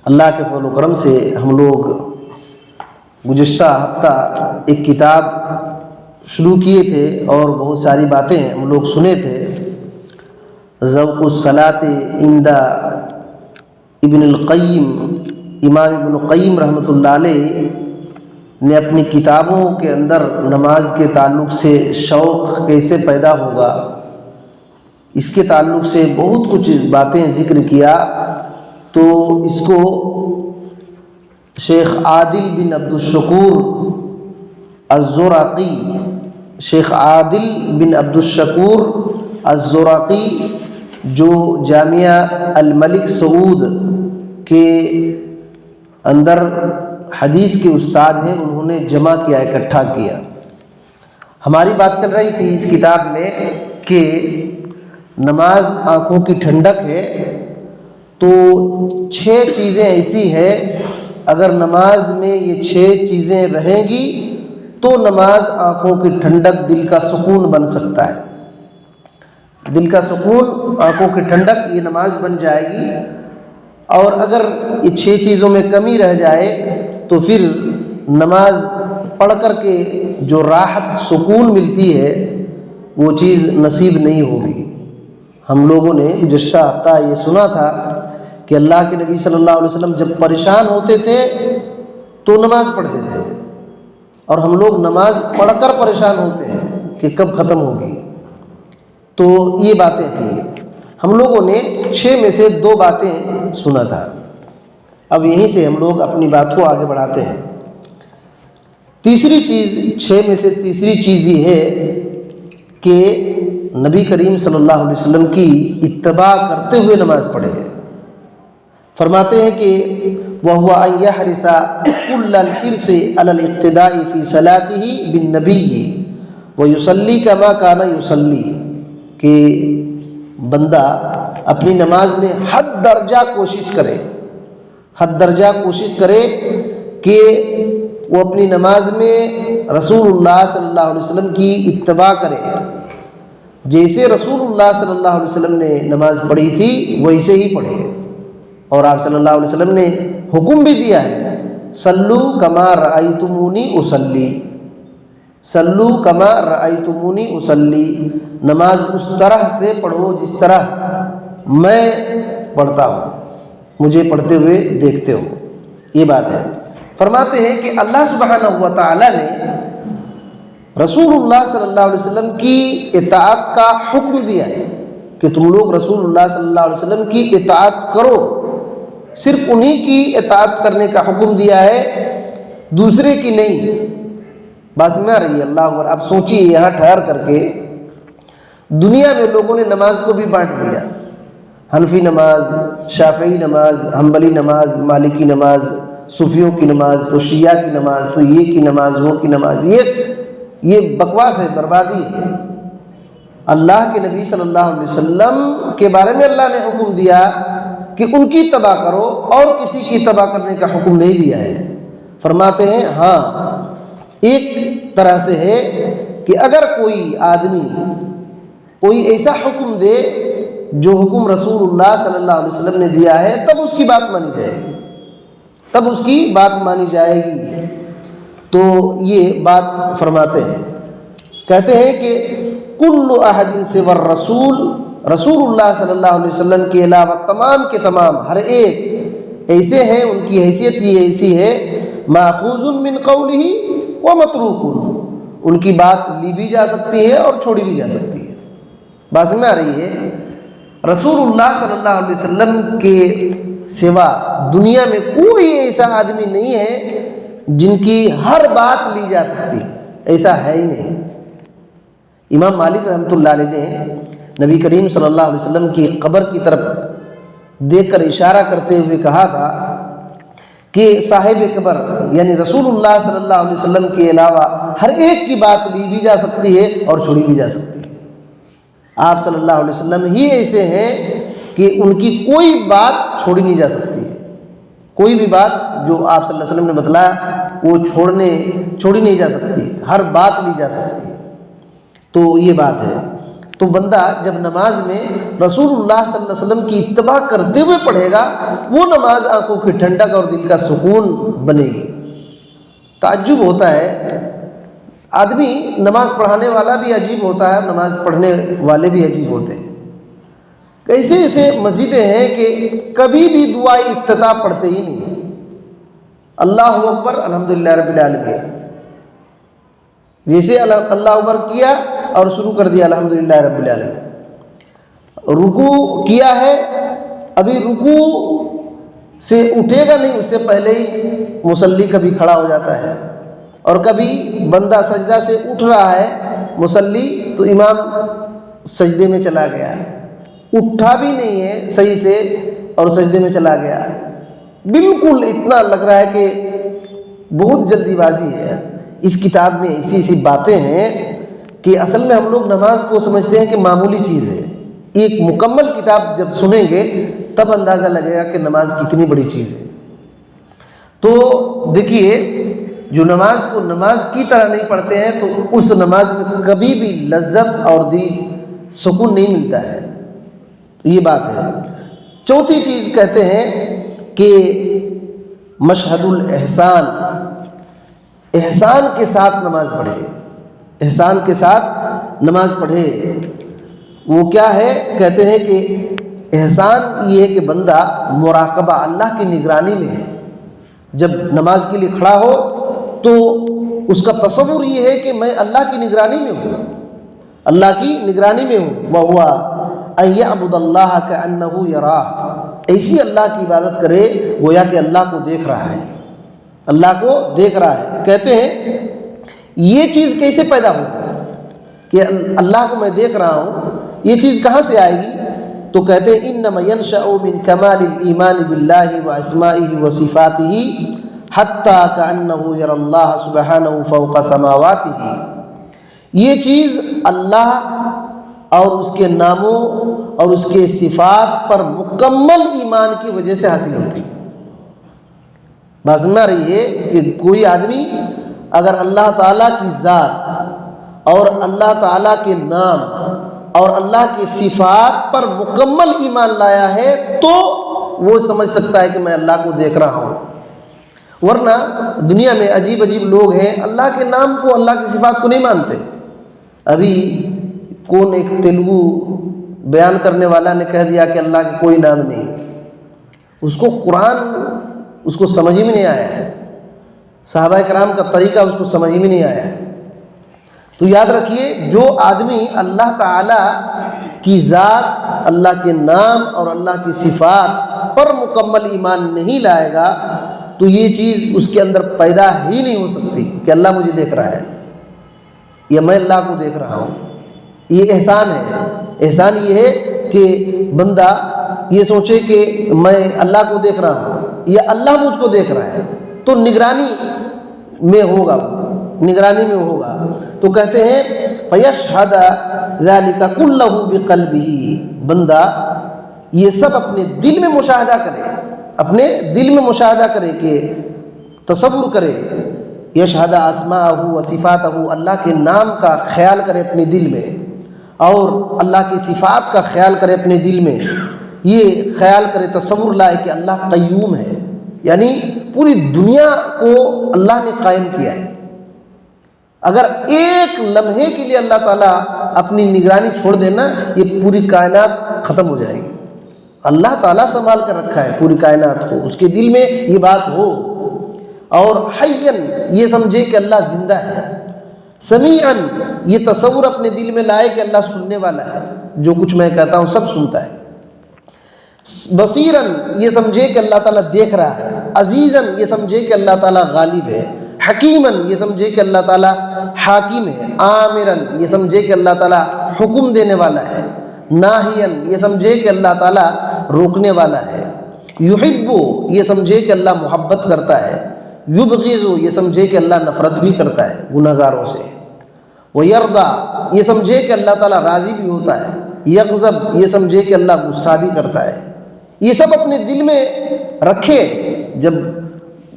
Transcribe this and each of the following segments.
اللہ کے فضل و کرم سے ہم لوگ گزشتہ ہفتہ ایک کتاب شروع کیے تھے اور بہت ساری باتیں ہم لوگ سنے تھے. ذوق الصلاۃ عند ابن القیم، امام ابن القیم رحمۃ اللہ علیہ نے اپنی کتابوں کے اندر نماز کے تعلق سے شوق کیسے پیدا ہوگا اس کے تعلق سے بہت کچھ باتیں ذکر کیا. تو اس کو شیخ عادل بن عبد الشکور الزرقی، شیخ عادل بن عبد الشکور الزرقی جو جامعہ الملک سعود کے اندر حدیث کے استاد ہیں، انہوں نے جمع کیا، اکٹھا کیا. ہماری بات چل رہی تھی اس کتاب میں کہ نماز آنکھوں کی ٹھنڈک ہے. تو 6 چیزیں ایسی ہیں، اگر نماز میں یہ 6 چیزیں رہیں گی تو نماز آنکھوں کی ٹھنڈک، دل کا سکون بن سکتا ہے. دل کا سکون، آنکھوں کی ٹھنڈک، یہ نماز بن جائے گی. اور اگر یہ 6 چیزوں میں کمی رہ جائے تو پھر نماز پڑھ کر کے جو راحت سکون ملتی ہے وہ چیز نصیب نہیں ہوگی. ہم لوگوں نے گزشتہ ہفتہ یہ سنا تھا کہ اللہ کے نبی صلی اللہ علیہ وسلم جب پریشان ہوتے تھے تو نماز پڑھتے تھے، اور ہم لوگ نماز پڑھ کر پریشان ہوتے ہیں کہ کب ختم ہوگی. تو یہ باتیں تھیں. ہم لوگوں نے 6 میں سے 2 باتیں سنا تھا. اب یہیں سے ہم لوگ اپنی بات کو آگے بڑھاتے ہیں. تیسری چیز، 6 میں سے تیسری چیز یہ ہے کہ نبی کریم صلی اللہ علیہ وسلم کی اتباع کرتے ہوئے نماز پڑھے. فرماتے ہیں کہ وَهُوَ أَن يَحْرِصَ كُلَّ الْحِرْصِ عَلَى الْاقْتِدَاءِ فِي صَلَاتِهِ بِالنَّبِيِّ وَيُصَلِّي كَمَا كَانَ يُصَلِّي، کہ بندہ اپنی نماز میں حد درجہ کوشش کرے کہ وہ اپنی نماز میں رسول اللہ صلی اللہ علیہ وسلم کی اتباع کرے. جیسے رسول اللہ صلی اللہ علیہ وسلم نے نماز پڑھی تھی ویسے ہی پڑھے. اور آپ صلی اللہ علیہ وسلم نے حکم بھی دیا ہے، صلو کما رأیتمونی اصلی، صلو کما رأیتمونی اصلی، نماز اس طرح سے پڑھو جس طرح میں پڑھتا ہوں، مجھے پڑھتے ہوئے دیکھتے ہو. یہ بات ہے. فرماتے ہیں کہ اللہ سبحانہ و تعالی نے رسول اللہ صلی اللہ علیہ وسلم کی اطاعت کا حکم دیا ہے کہ تم لوگ رسول اللہ صلی اللہ علیہ وسلم کی اطاعت کرو. صرف انہی کی اطاعت کرنے کا حکم دیا ہے، دوسرے کی نہیں. بات میں آ رہی ہے؟ اللہ اکبر. آپ سوچیے یہاں ٹھہر کر کے، دنیا میں لوگوں نے نماز کو بھی بانٹ دیا. حنفی نماز، شافعی نماز، حنبلی نماز، مالکی نماز، صوفیوں کی نماز، تو شیعہ کی نماز، تو یہ کی نماز، وہ کی نماز. یہ بکواس ہے، بربادی ہے. اللہ کے نبی صلی اللہ علیہ وسلم کے بارے میں اللہ نے حکم دیا کہ ان کی اتباع کرو، اور کسی کی اتباع کرنے کا حکم نہیں دیا ہے. فرماتے ہیں ہاں ایک طرح سے ہے کہ اگر کوئی آدمی کوئی ایسا حکم دے جو حکم رسول اللہ صلی اللہ علیہ وسلم نے دیا ہے تب اس کی بات مانی جائے گی، تب اس کی بات مانی جائے گی. تو یہ بات فرماتے ہیں، کہتے ہیں کہ کل احد سوى الرسول، رسول اللہ صلی اللہ علیہ وسلم کے علاوہ تمام کے تمام، ہر ایک ایسے ہیں، ان کی حیثیت ہی ایسی ہے، ماخوذ من قولہ ومتروک، ان کی بات لی بھی جا سکتی ہے اور چھوڑی بھی جا سکتی ہے. بات میں آ رہی ہے؟ رسول اللہ صلی اللہ علیہ وسلم کے سوا دنیا میں کوئی ایسا آدمی نہیں ہے جن کی ہر بات لی جا سکتی ہے، ایسا ہے ہی نہیں. امام مالک رحمۃ اللہ علیہ نے نبی کریم صلی اللہ علیہ وسلم کی قبر کی طرف دیکھ کر اشارہ کرتے ہوئے کہا تھا کہ صاحب قبر یعنی رسول اللہ صلی اللہ علیہ وسلم کے علاوہ ہر ایک کی بات لی بھی جا سکتی ہے اور چھوڑی بھی جا سکتی ہے. آپ صلی اللہ علیہ وسلم ہی ایسے ہیں کہ ان کی کوئی بات چھوڑی نہیں جا سکتی ہے. کوئی بھی بات جو آپ صلی اللہ علیہ وسلم نے بتلایا وہ چھوڑی نہیں جا سکتی، ہر بات لی جا سکتی ہے. تو یہ بات ہے. تو بندہ جب نماز میں رسول اللہ صلی اللہ علیہ وسلم کی اتباع کرتے ہوئے پڑھے گا، وہ نماز آنکھوں کی ٹھنڈک اور دل کا سکون بنے گی۔ تعجب ہوتا ہے، آدمی نماز پڑھانے والا بھی عجیب ہوتا ہے اور نماز پڑھنے والے بھی عجیب ہوتے ہیں۔ ایسے ایسے مسجدیں ہیں کہ کبھی بھی دعائے افتتاح پڑھتے ہی نہیں، اللہ اکبر الحمدللہ رب العالمین، جیسے اللہ اکبر کیا اور شروع کر دیا الحمدللہ رب العالمین۔ رکوع کیا ہے، ابھی رکوع سے اٹھے گا نہیں، اس سے پہلے ہی مصلی کبھی کھڑا ہو جاتا ہے، اور کبھی بندہ سجدہ سے اٹھ رہا ہے مصلی تو امام سجدے میں چلا گیا، اٹھا بھی نہیں ہے صحیح سے اور سجدے میں چلا گیا۔ بالکل اتنا لگ رہا ہے کہ بہت جلدی بازی ہے۔ اس کتاب میں ایسی ایسی باتیں ہیں کہ اصل میں ہم لوگ نماز کو سمجھتے ہیں کہ معمولی چیز ہے۔ ایک مکمل کتاب جب سنیں گے تب اندازہ لگے گا کہ نماز کتنی بڑی چیز ہے۔ تو دیکھیے، جو نماز کو نماز کی طرح نہیں پڑھتے ہیں تو اس نماز میں کبھی بھی لذت اور دل سکون نہیں ملتا ہے، یہ بات ہے۔ چوتھی چیز کہتے ہیں کہ مشہد الاحسان، احسان کے ساتھ نماز پڑھے، احسان کے ساتھ نماز پڑھے۔ وہ کیا ہے؟ کہتے ہیں کہ احسان یہ ہے کہ بندہ مراقبہ، اللہ کی نگرانی میں ہے۔ جب نماز کے لیے کھڑا ہو تو اس کا تصور یہ ہے کہ میں اللہ کی نگرانی میں ہوں، اللہ کی نگرانی میں ہوں۔ وَهُوَ أَن يَعْبُدَ اللَّهَ كَأَنَّهُ يَرَاهُ، ایسی اللہ کی عبادت کرے گویا کہ اللہ کو دیکھ رہا ہے، اللہ کو دیکھ رہا ہے۔ کہتے ہیں یہ چیز کیسے پیدا ہوگی کہ اللہ کو میں دیکھ رہا ہوں، یہ چیز کہاں سے آئے گی؟ تو کہتے ہیں انما ينشأ من كمال الایمان باللہ واسمائہ وصفاتہ حتی کأنہ یری اللہ سبحانہ فوق سماواتہ، یہ چیز اللہ اور اس کے ناموں اور اس کے صفات پر مکمل ایمان کی وجہ سے حاصل ہوتی ہے۔ بات سمجھ رہی ہے کہ کوئی آدمی اگر اللہ تعالیٰ کی ذات اور اللہ تعالیٰ کے نام اور اللہ کی صفات پر مکمل ایمان لایا ہے تو وہ سمجھ سکتا ہے کہ میں اللہ کو دیکھ رہا ہوں۔ ورنہ دنیا میں عجیب عجیب لوگ ہیں، اللہ کے نام کو، اللہ کی صفات کو نہیں مانتے۔ ابھی کون ایک تیلگو بیان کرنے والا نے کہہ دیا کہ اللہ کا کوئی نام نہیں، اس کو قرآن اس کو سمجھ میں نہیں آیا ہے، صحابہ کرام کا طریقہ اس کو سمجھ میں نہیں آیا ہے۔ تو یاد رکھیے، جو آدمی اللہ تعالیٰ کی ذات، اللہ کے نام اور اللہ کی صفات پر مکمل ایمان نہیں لائے گا تو یہ چیز اس کے اندر پیدا ہی نہیں ہو سکتی کہ اللہ مجھے دیکھ رہا ہے یا میں اللہ کو دیکھ رہا ہوں۔ یہ احسان ہے۔ احسان یہ ہے کہ بندہ یہ سوچے کہ میں اللہ کو دیکھ رہا ہوں یا اللہ مجھ کو دیکھ رہا ہے، تو نگرانی میں ہوگا، نگرانی میں ہوگا۔ تو کہتے ہیں فَيَشْهَدَ ذَلِكَ كُلَّهُ بِقَلْبِهِ، بندہ یہ سب اپنے دل میں مشاہدہ کرے، اپنے دل میں مشاہدہ کرے کہ تصور کرے، یشہد اسماءہ و صفاتہ، اللہ کے نام کا خیال کرے اپنے دل میں اور اللہ کی صفات کا خیال کرے اپنے دل میں، یہ خیال کرے، تصور لائے کہ اللہ قیوم ہے، یعنی پوری دنیا کو اللہ نے قائم کیا ہے۔ اگر ایک لمحے کے لیے اللہ تعالیٰ اپنی نگرانی چھوڑ دینا، یہ پوری کائنات ختم ہو جائے گی۔ اللہ تعالیٰ سنبھال کر رکھا ہے پوری کائنات کو، اس کے دل میں یہ بات ہو۔ اور حیّن، یہ سمجھے کہ اللہ زندہ ہے۔ سمیعاً، یہ تصور اپنے دل میں لائے کہ اللہ سننے والا ہے، جو کچھ میں کہتا ہوں سب سنتا ہے۔ بصیراً، یہ سمجھے کہ اللہ تعالیٰ دیکھ رہا ہے۔ عزیزاً، یہ سمجھے کہ اللہ تعالیٰ غالب ہے۔ حکیماً، یہ سمجھے کہ اللہ تعالیٰ حاکم ہے۔ آمراً، یہ سمجھے کہ اللہ تعالیٰ حکم دینے والا ہے۔ ناہیاً، یہ سمجھے کہ اللہ تعالیٰ روکنے والا ہے۔ یحب، یہ سمجھے کہ اللہ محبت کرتا ہے۔ یبغض، یہ سمجھے کہ اللہ نفرت بھی کرتا ہے گناہگاروں سے۔ ویرضا، یہ سمجھے کہ اللہ تعالیٰ راضی بھی ہوتا ہے۔ یغضب، یہ سمجھے کہ اللہ غصہ بھی کرتا ہے۔ یہ سب اپنے دل میں رکھے، جب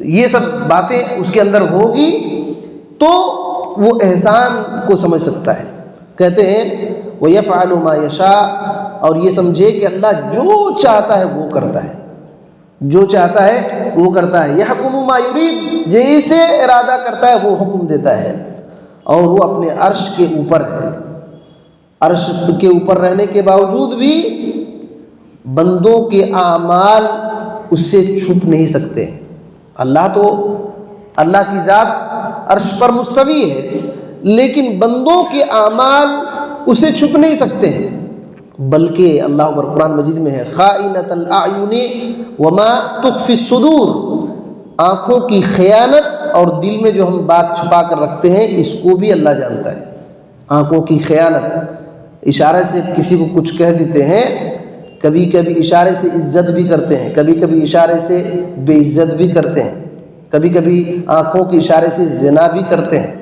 یہ سب باتیں اس کے اندر ہوگی تو وہ احسان کو سمجھ سکتا ہے۔ کہتے ہیں وَيَفْعَلُ مَا يَشَاءُ، اور یہ سمجھے کہ اللہ جو چاہتا ہے وہ کرتا ہے، جو چاہتا ہے وہ کرتا ہے۔ يَحْكُمُ مَا يُرِيدُ، جیسے ارادہ کرتا ہے وہ حکم دیتا ہے، اور وہ اپنے عرش کے اوپر ہے۔ عرش کے اوپر رہنے کے باوجود بھی بندوں کے اعمال اس سے چھپ نہیں سکتے۔ اللہ کی ذات عرش پر مستوی ہے، لیکن بندوں کے اعمال اسے چھپ نہیں سکتے ہیں، بلکہ اللہ اکبر قرآن مجید میں ہے خائنۃ الاعین وما تخفی الصدور، آنکھوں کی خیانت اور دل میں جو ہم بات چھپا کر رکھتے ہیں اس کو بھی اللہ جانتا ہے۔ آنکھوں کی خیانت، اشارے سے کسی کو کچھ کہہ دیتے ہیں، کبھی کبھی اشارے سے عزت بھی کرتے ہیں، کبھی کبھی اشارے سے بے عزت بھی کرتے ہیں، کبھی کبھی آنکھوں کے اشارے سے زنا بھی کرتے ہیں،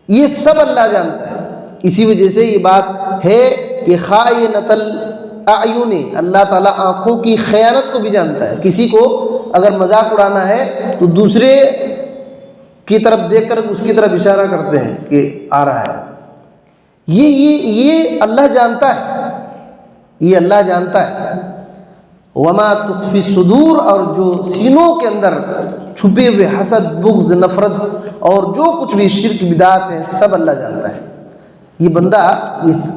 یہ سب اللہ جانتا ہے۔ اسی وجہ سے یہ بات ہے کہ خائنۃ الاعین، اللہ تعالیٰ آنکھوں کی خیانت کو بھی جانتا ہے۔ کسی کو اگر مذاق اڑانا ہے تو دوسرے کی طرف دیکھ کر اس کی طرف اشارہ کرتے ہیں کہ آ رہا ہے، یہ اللہ جانتا ہے، یہ اللہ جانتا ہے۔ وما تخفی الصدور، اور جو سینوں کے اندر چھپے ہوئے حسد، بغض، نفرت اور جو کچھ بھی شرک بدعات ہیں سب اللہ جانتا ہے۔ یہ بندہ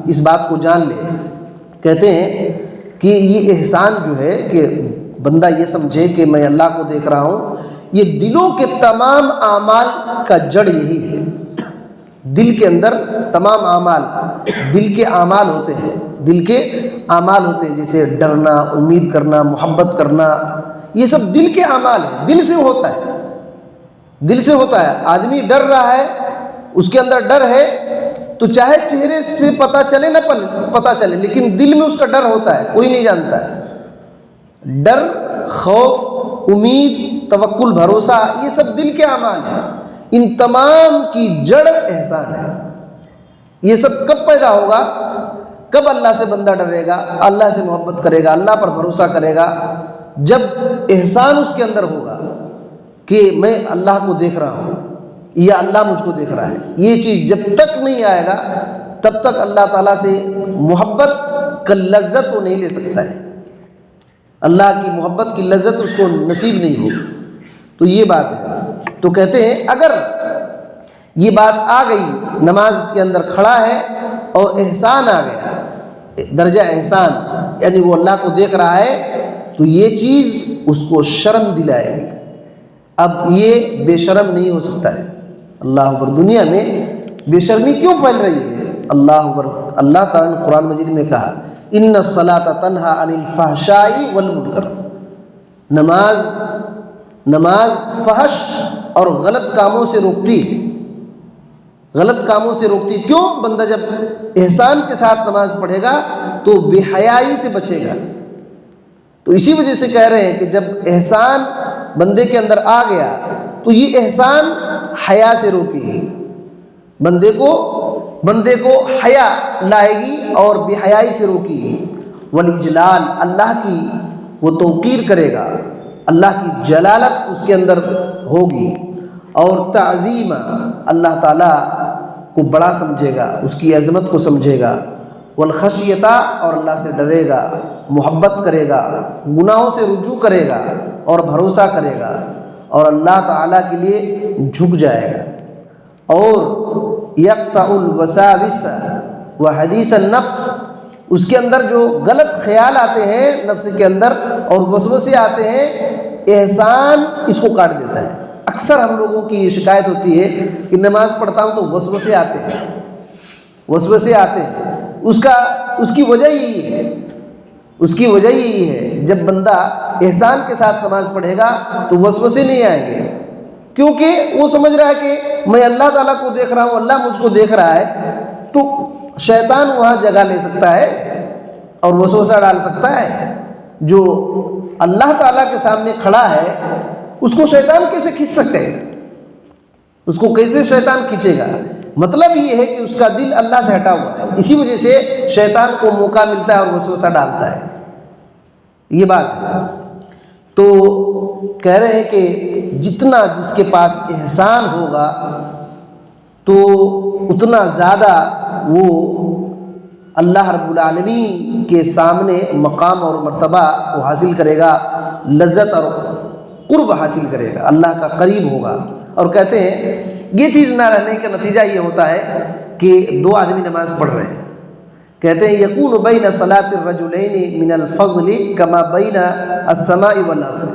اس بات کو جان لے، کہتے ہیں کہ یہ احسان جو ہے کہ بندہ یہ سمجھے کہ میں اللہ کو دیکھ رہا ہوں، یہ دلوں کے تمام اعمال کا جڑ یہی ہے۔ دل کے اندر تمام اعمال، دل کے اعمال ہوتے ہیں، دل کے اعمال ہوتے ہیں، جیسے ڈرنا، امید کرنا، محبت کرنا، یہ سب دل کے اعمال ہیں، دل سے ہوتا ہے، دل سے ہوتا ہے۔ آدمی ڈر رہا ہے، اس کے اندر ڈر ہے تو چاہے چہرے سے پتہ چلے نہ پتہ چلے، لیکن دل میں اس کا ڈر ہوتا ہے، کوئی نہیں جانتا ہے۔ ڈر، خوف، امید، توکل، بھروسہ، یہ سب دل کے اعمال ہیں، ان تمام کی جڑ احسان ہے۔ یہ سب کب پیدا ہوگا؟ کب اللہ سے بندہ ڈرے گا، اللہ سے محبت کرے گا، اللہ پر بھروسہ کرے گا؟ جب احسان اس کے اندر ہوگا کہ میں اللہ کو دیکھ رہا ہوں یا اللہ مجھ کو دیکھ رہا ہے۔ یہ چیز جب تک نہیں آئے گا تب تک اللہ تعالیٰ سے محبت کا لذت وہ نہیں لے سکتا ہے، اللہ کی محبت کی لذت اس کو نصیب نہیں ہوگی۔ تو یہ بات ہے۔ تو کہتے ہیں اگر یہ بات آ گئی، نماز کے اندر کھڑا ہے اور احسان آ گیا، درجہ احسان، یعنی وہ اللہ کو دیکھ رہا ہے، تو یہ چیز اس کو شرم دلائے گی۔ اب یہ بے شرم نہیں ہو سکتا ہے۔ اللہ اکبر، دنیا میں بے شرمی کیوں پھیل رہی ہے؟ اللہ اکبر، اللہ تعالیٰ نے قرآن مجید میں کہا ان الصلاۃ تنہا عن الفحشاء والمنکر، نماز فحش اور غلط کاموں سے روکتی ہے، غلط کاموں سے روکتی۔ کیوں؟ بندہ جب احسان کے ساتھ نماز پڑھے گا تو بے حیائی سے بچے گا۔ تو اسی وجہ سے کہہ رہے ہیں کہ جب احسان بندے کے اندر آ گیا تو یہ احسان حیا سے روکے گی، بندے کو حیا لائے گی اور بے حیائی سے روکے گی۔ والاجلال، اللہ کی وہ توقیر کرے گا، اللہ کی جلالت اس کے اندر ہوگی، اور تعظیم، اللہ تعالیٰ کو بڑا سمجھے گا، اس کی عظمت کو سمجھے گا۔ والخشیۃ، اور اللہ سے ڈرے گا، محبت کرے گا، گناہوں سے رجوع کرے گا اور بھروسہ کرے گا، اور اللہ تعالیٰ کے لیے جھک جائے گا۔ اور یقطع الوساوس وحدیث النفس، اس کے اندر جو غلط خیال آتے ہیں نفس کے اندر اور وسوسے آتے ہیں، احسان اس کو کاٹ دیتا ہے۔ اکثر ہم لوگوں کی یہ شکایت ہوتی ہے کہ نماز پڑھتا ہوں تو وسوسے آتے ہیں، اس کی وجہ یہی ہے، جب بندہ احسان کے ساتھ نماز پڑھے گا تو وسوسے نہیں آئیں گے، کیونکہ وہ سمجھ رہا ہے کہ میں اللہ تعالیٰ کو دیکھ رہا ہوں، اللہ مجھ کو دیکھ رہا ہے، تو شیطان وہاں جگہ لے سکتا ہے اور وسوسہ ڈال سکتا ہے۔ جو اللہ تعالیٰ کے سامنے کھڑا ہے اس کو شیطان کیسے کھینچ سکتے ہیں؟ اس کو کیسے شیطان کھینچے گا؟ مطلب یہ ہے کہ اس کا دل اللہ سے ہٹا ہوا ہے، اسی وجہ سے شیطان کو موقع ملتا ہے اور وسوسہ ڈالتا ہے۔ یہ بات ہے۔ تو کہہ رہے ہیں کہ جتنا جس کے پاس احسان ہوگا تو اتنا زیادہ وہ اللہ رب العالمین کے سامنے مقام اور مرتبہ کو حاصل کرے گا، لذت اور قرب حاصل کرے گا، اللہ کا قریب ہوگا۔ اور کہتے ہیں یہ چیز نہ رہنے کا نتیجہ یہ ہوتا ہے کہ دو آدمی نماز پڑھ رہے ہیں، کہتے ہیں یکون بین صلاۃ الرجلین من الفضل کما بین السماء والارض،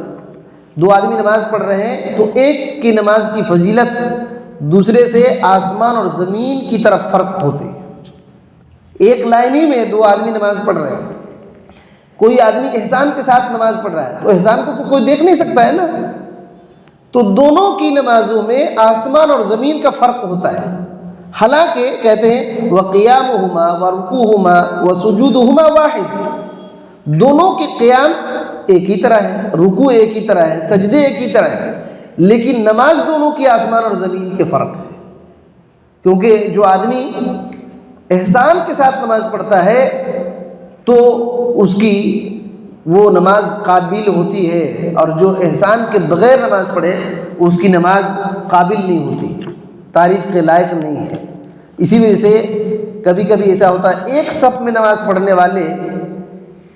دو آدمی نماز پڑھ رہے ہیں تو ایک کی نماز کی فضیلت دوسرے سے آسمان اور زمین کی طرف فرق ہوتی ہے۔ ایک لائن ہی میں دو آدمی نماز پڑھ رہے ہیں، کوئی آدمی احسان کے ساتھ نماز پڑھ رہا ہے تو احسان کو تو کوئی دیکھ نہیں سکتا ہے نا، تو دونوں کی نمازوں میں آسمان اور زمین کا فرق ہوتا ہے۔ حالانکہ کہتے ہیں وَقِيَامُهُمَا وَرُكُوعُهُمَا وَسُجُودُهُمَا وَاحِدٌ، دونوں کے قیام ایک ہی طرح ہے، رکوع ایک ہی طرح ہے، سجدے ایک ہی طرح ہے، لیکن نماز دونوں کی آسمان اور زمین کے فرق ہے۔ کیونکہ جو آدمی احسان کے ساتھ نماز پڑھتا ہے تو اس کی وہ نماز قابل ہوتی ہے، اور جو احسان کے بغیر نماز پڑھے اس کی نماز قابل نہیں ہوتی، تعریف کے لائق نہیں ہے۔ اسی وجہ سے کبھی کبھی ایسا ہوتا ہے ایک صف میں نماز پڑھنے والے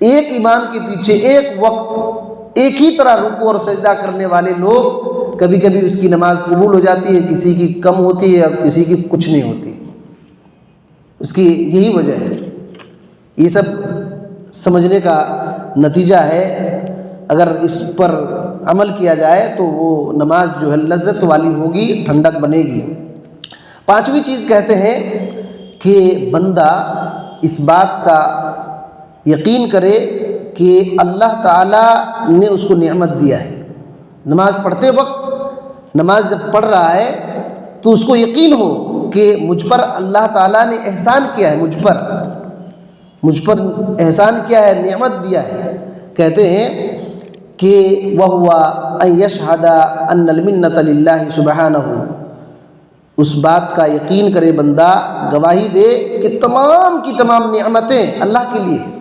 ایک امام کے پیچھے ایک وقت ایک ہی طرح رکوع اور سجدہ کرنے والے لوگ، کبھی کبھی اس کی نماز قبول ہو جاتی ہے، کسی کی کم ہوتی ہے اور کسی کی کچھ نہیں ہوتی۔ اس کی یہی وجہ ہے، یہ سب سمجھنے کا نتیجہ ہے۔ اگر اس پر عمل کیا جائے تو وہ نماز جو ہے لذت والی ہوگی، ٹھنڈک بنے گی۔ پانچویں چیز کہتے ہیں کہ بندہ اس بات کا یقین کرے کہ اللہ تعالیٰ نے اس کو نعمت دیا ہے۔ نماز پڑھتے وقت، نماز جب پڑھ رہا ہے تو اس کو یقین ہو کہ مجھ پر اللہ تعالیٰ نے احسان کیا ہے، مجھ پر احسان کیا ہے، نعمت دیا ہے۔ کہتے ہیں کہ وَهُوَ أَن يَشْهَدَ أَنَّ الْمِنَّةَ لِلَّهِ سُبْحَانَهُ، اس بات کا یقین کرے بندہ، گواہی دے کہ تمام کی تمام نعمتیں اللہ کے لیے ہیں،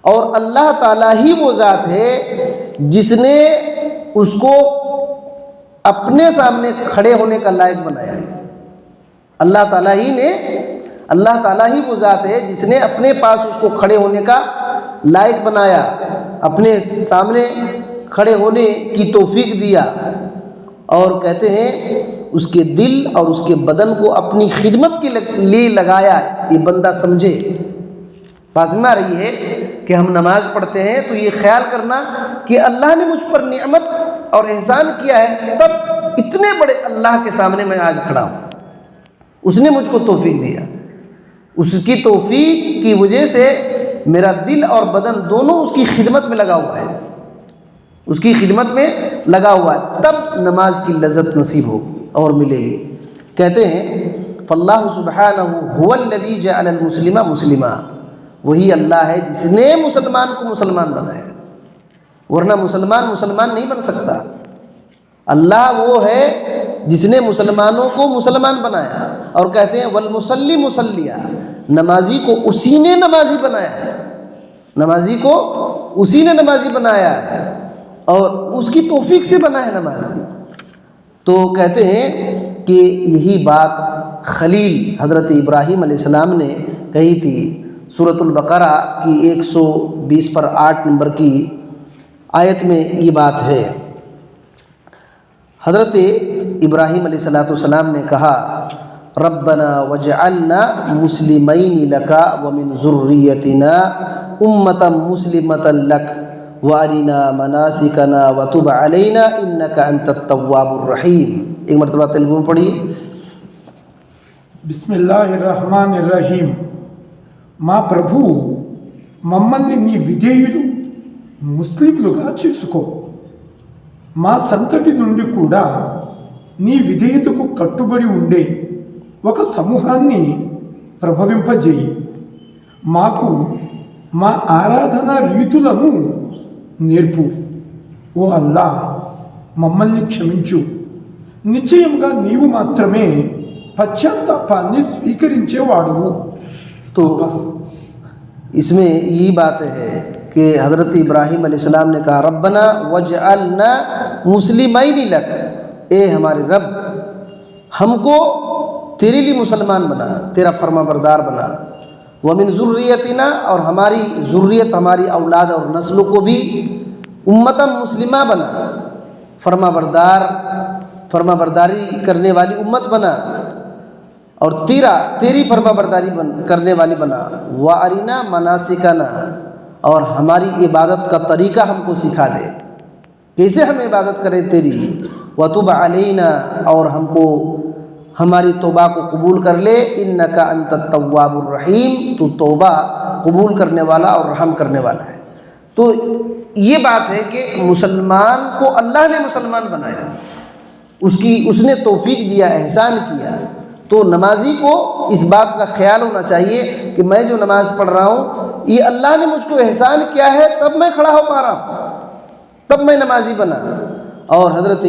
اور اللہ تعالیٰ ہی وہ ذات ہے جس نے اس کو اپنے سامنے کھڑے ہونے کا لائق بنایا ہے۔ اللہ تعالیٰ ہی وہ ذات ہے جس نے اپنے پاس اس کو کھڑے ہونے کا لائق بنایا، اپنے سامنے کھڑے ہونے کی توفیق دیا، اور کہتے ہیں اس کے دل اور اس کے بدن کو اپنی خدمت کے لیے لگایا۔ یہ بندہ سمجھے، بات میں آ رہی ہے کہ ہم نماز پڑھتے ہیں تو یہ خیال کرنا کہ اللہ نے مجھ پر نعمت اور احسان کیا ہے، تب اتنے بڑے اللہ کے سامنے میں آج کھڑا ہوں، اس نے مجھ کو توفیق دیا، اس کی توفیق کی وجہ سے میرا دل اور بدن دونوں اس کی خدمت میں لگا ہوا ہے، اس کی خدمت میں لگا ہوا ہے، تب نماز کی لذت نصیب ہوگی اور ملے گی۔ کہتے ہیں فاللہ سبحانہ هو الذی جعل المسلم مسلما، وہی اللہ ہے جس نے مسلمان کو مسلمان بنایا، ورنہ مسلمان نہیں بن سکتا۔ اللہ وہ ہے جس نے مسلمانوں کو مسلمان بنایا، اور کہتے ہیں والمصلی مصلیہ، نمازی کو اسی نے نمازی بنایا ہے، نمازی کو اسی نے نمازی بنایا ہے، اور اس کی توفیق سے بنا ہے نمازی۔ تو کہتے ہیں کہ یہی بات خلیل حضرت ابراہیم علیہ السلام نے کہی تھی۔ سورۃ البقرہ کی 120 پر 8 نمبر کی آیت میں یہ بات ہے۔ حضرت ابراہیم علیہ السلام نے کہا ربنا وجعلنا مسلمین لک ومن ذریتنا امۃ مسلمۃ لک وارنا مناسکنا وتب علینا انک انت التواب الرحیم۔ ایک مرتبہ تیلگو میں پڑھیے۔ بسم اللہ الرحمن الرحیم۔ మా ప్రభు మమ్మల్ని నీ విధేయులు ముస్లింలుగా చేసుకో, మా సంతతి నుండి కూడా నీ విధేయతకు కట్టుబడి ఉండే ఒక సమూహాన్ని ప్రభవింపజేయి, మాకు మా ఆరాధన రీతులను నేర్పు। ఓ అల్లా, మమ్మల్ని క్షమించు, నిశ్చయముగా నీవు మాత్రమే పశ్చాత్తాపాన్ని స్వీకరించేవాడువు। تو اس میں یہی بات ہے کہ حضرت ابراہیم علیہ السلام نے کہا ربنا وجعلنا مسلمین لک، اے ہمارے رب ہم کو تیرے لیے مسلمان بنا، تیرا فرما بردار بنا، ومن ذریتنا، اور ہماری ذریت ہماری اولاد اور نسلوں کو بھی امتا مسلمہ بنا، فرما برداری کرنے والی امت بنا، اور تیری فرما برداری کرنے والی بنا، وَأَرِنَا مَنَاسِكَنَا، اور ہماری عبادت کا طریقہ ہم کو سکھا دے، کیسے ہم عبادت کریں تیری، وَتُبْ عَلَيْنَا، اور ہم کو ہماری توبہ کو قبول کر لے، اِنَّكَ أَنْتَ التَّوَّابُ الرَّحِيمُ، تو توبہ قبول کرنے والا اور رحم کرنے والا ہے۔ تو یہ بات ہے کہ مسلمان کو اللہ نے مسلمان بنایا، اس نے توفیق دیا، احسان کیا، تو نمازی کو اس بات کا خیال ہونا چاہیے کہ میں جو نماز پڑھ رہا ہوں یہ اللہ نے مجھ کو احسان کیا ہے، تب میں کھڑا ہو پا رہا ہوں، تب میں نمازی بنا۔ اور حضرت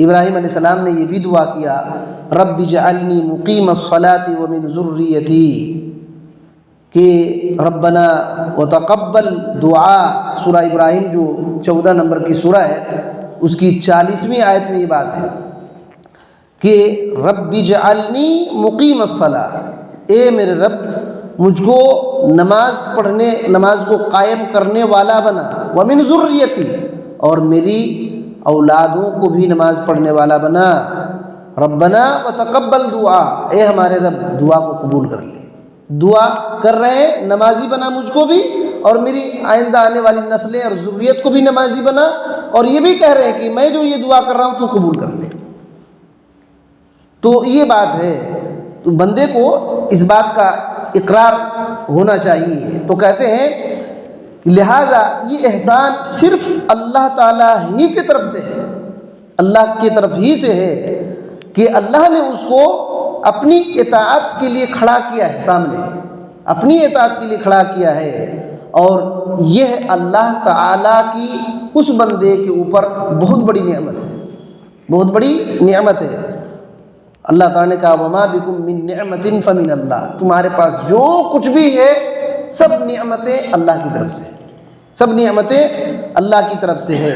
ابراہیم علیہ السلام نے یہ بھی دعا کیا، رب اجعلنی مقیم الصلاۃ ومن ذریتی، کہ ربنا وتقبل دعا، سورہ ابراہیم جو 14 نمبر کی سورہ ہے اس کی 40ویں آیت میں یہ بات ہے کہ رب اجعلنی مقیم الصلاۃ، اے میرے رب مجھ کو نماز کو قائم کرنے والا بنا، ومن ذریتی، اور میری اولادوں کو بھی نماز پڑھنے والا بنا، ربنا وتقبل دعا، اے ہمارے رب دعا کو قبول کر لے، دعا کر رہے ہیں نمازی بنا مجھ کو بھی، اور میری آئندہ آنے والی نسلیں اور ذریت کو بھی نمازی بنا، اور یہ بھی کہہ رہے ہیں کہ میں جو یہ دعا کر رہا ہوں تو قبول کر لے۔ تو یہ بات ہے، تو بندے کو اس بات کا اقرار ہونا چاہیے۔ تو کہتے ہیں لہٰذا یہ احسان صرف اللہ تعالیٰ ہی کی طرف سے ہے، اللہ کی طرف ہی سے ہے کہ اللہ نے اس کو اپنی اطاعت کے لیے کھڑا کیا ہے، سامنے اپنی اطاعت کے لیے کھڑا کیا ہے، اور یہ اللہ تعالیٰ کی اس بندے کے اوپر بہت بڑی نعمت ہے، بہت بڑی نعمت ہے۔ اللہ تعالیٰ نے کہا وما بکم من نعمت فمن اللہ، تمہارے پاس جو کچھ بھی ہے سب نعمتیں اللہ کی طرف سے ہے، سب نعمتیں اللہ کی طرف سے ہے۔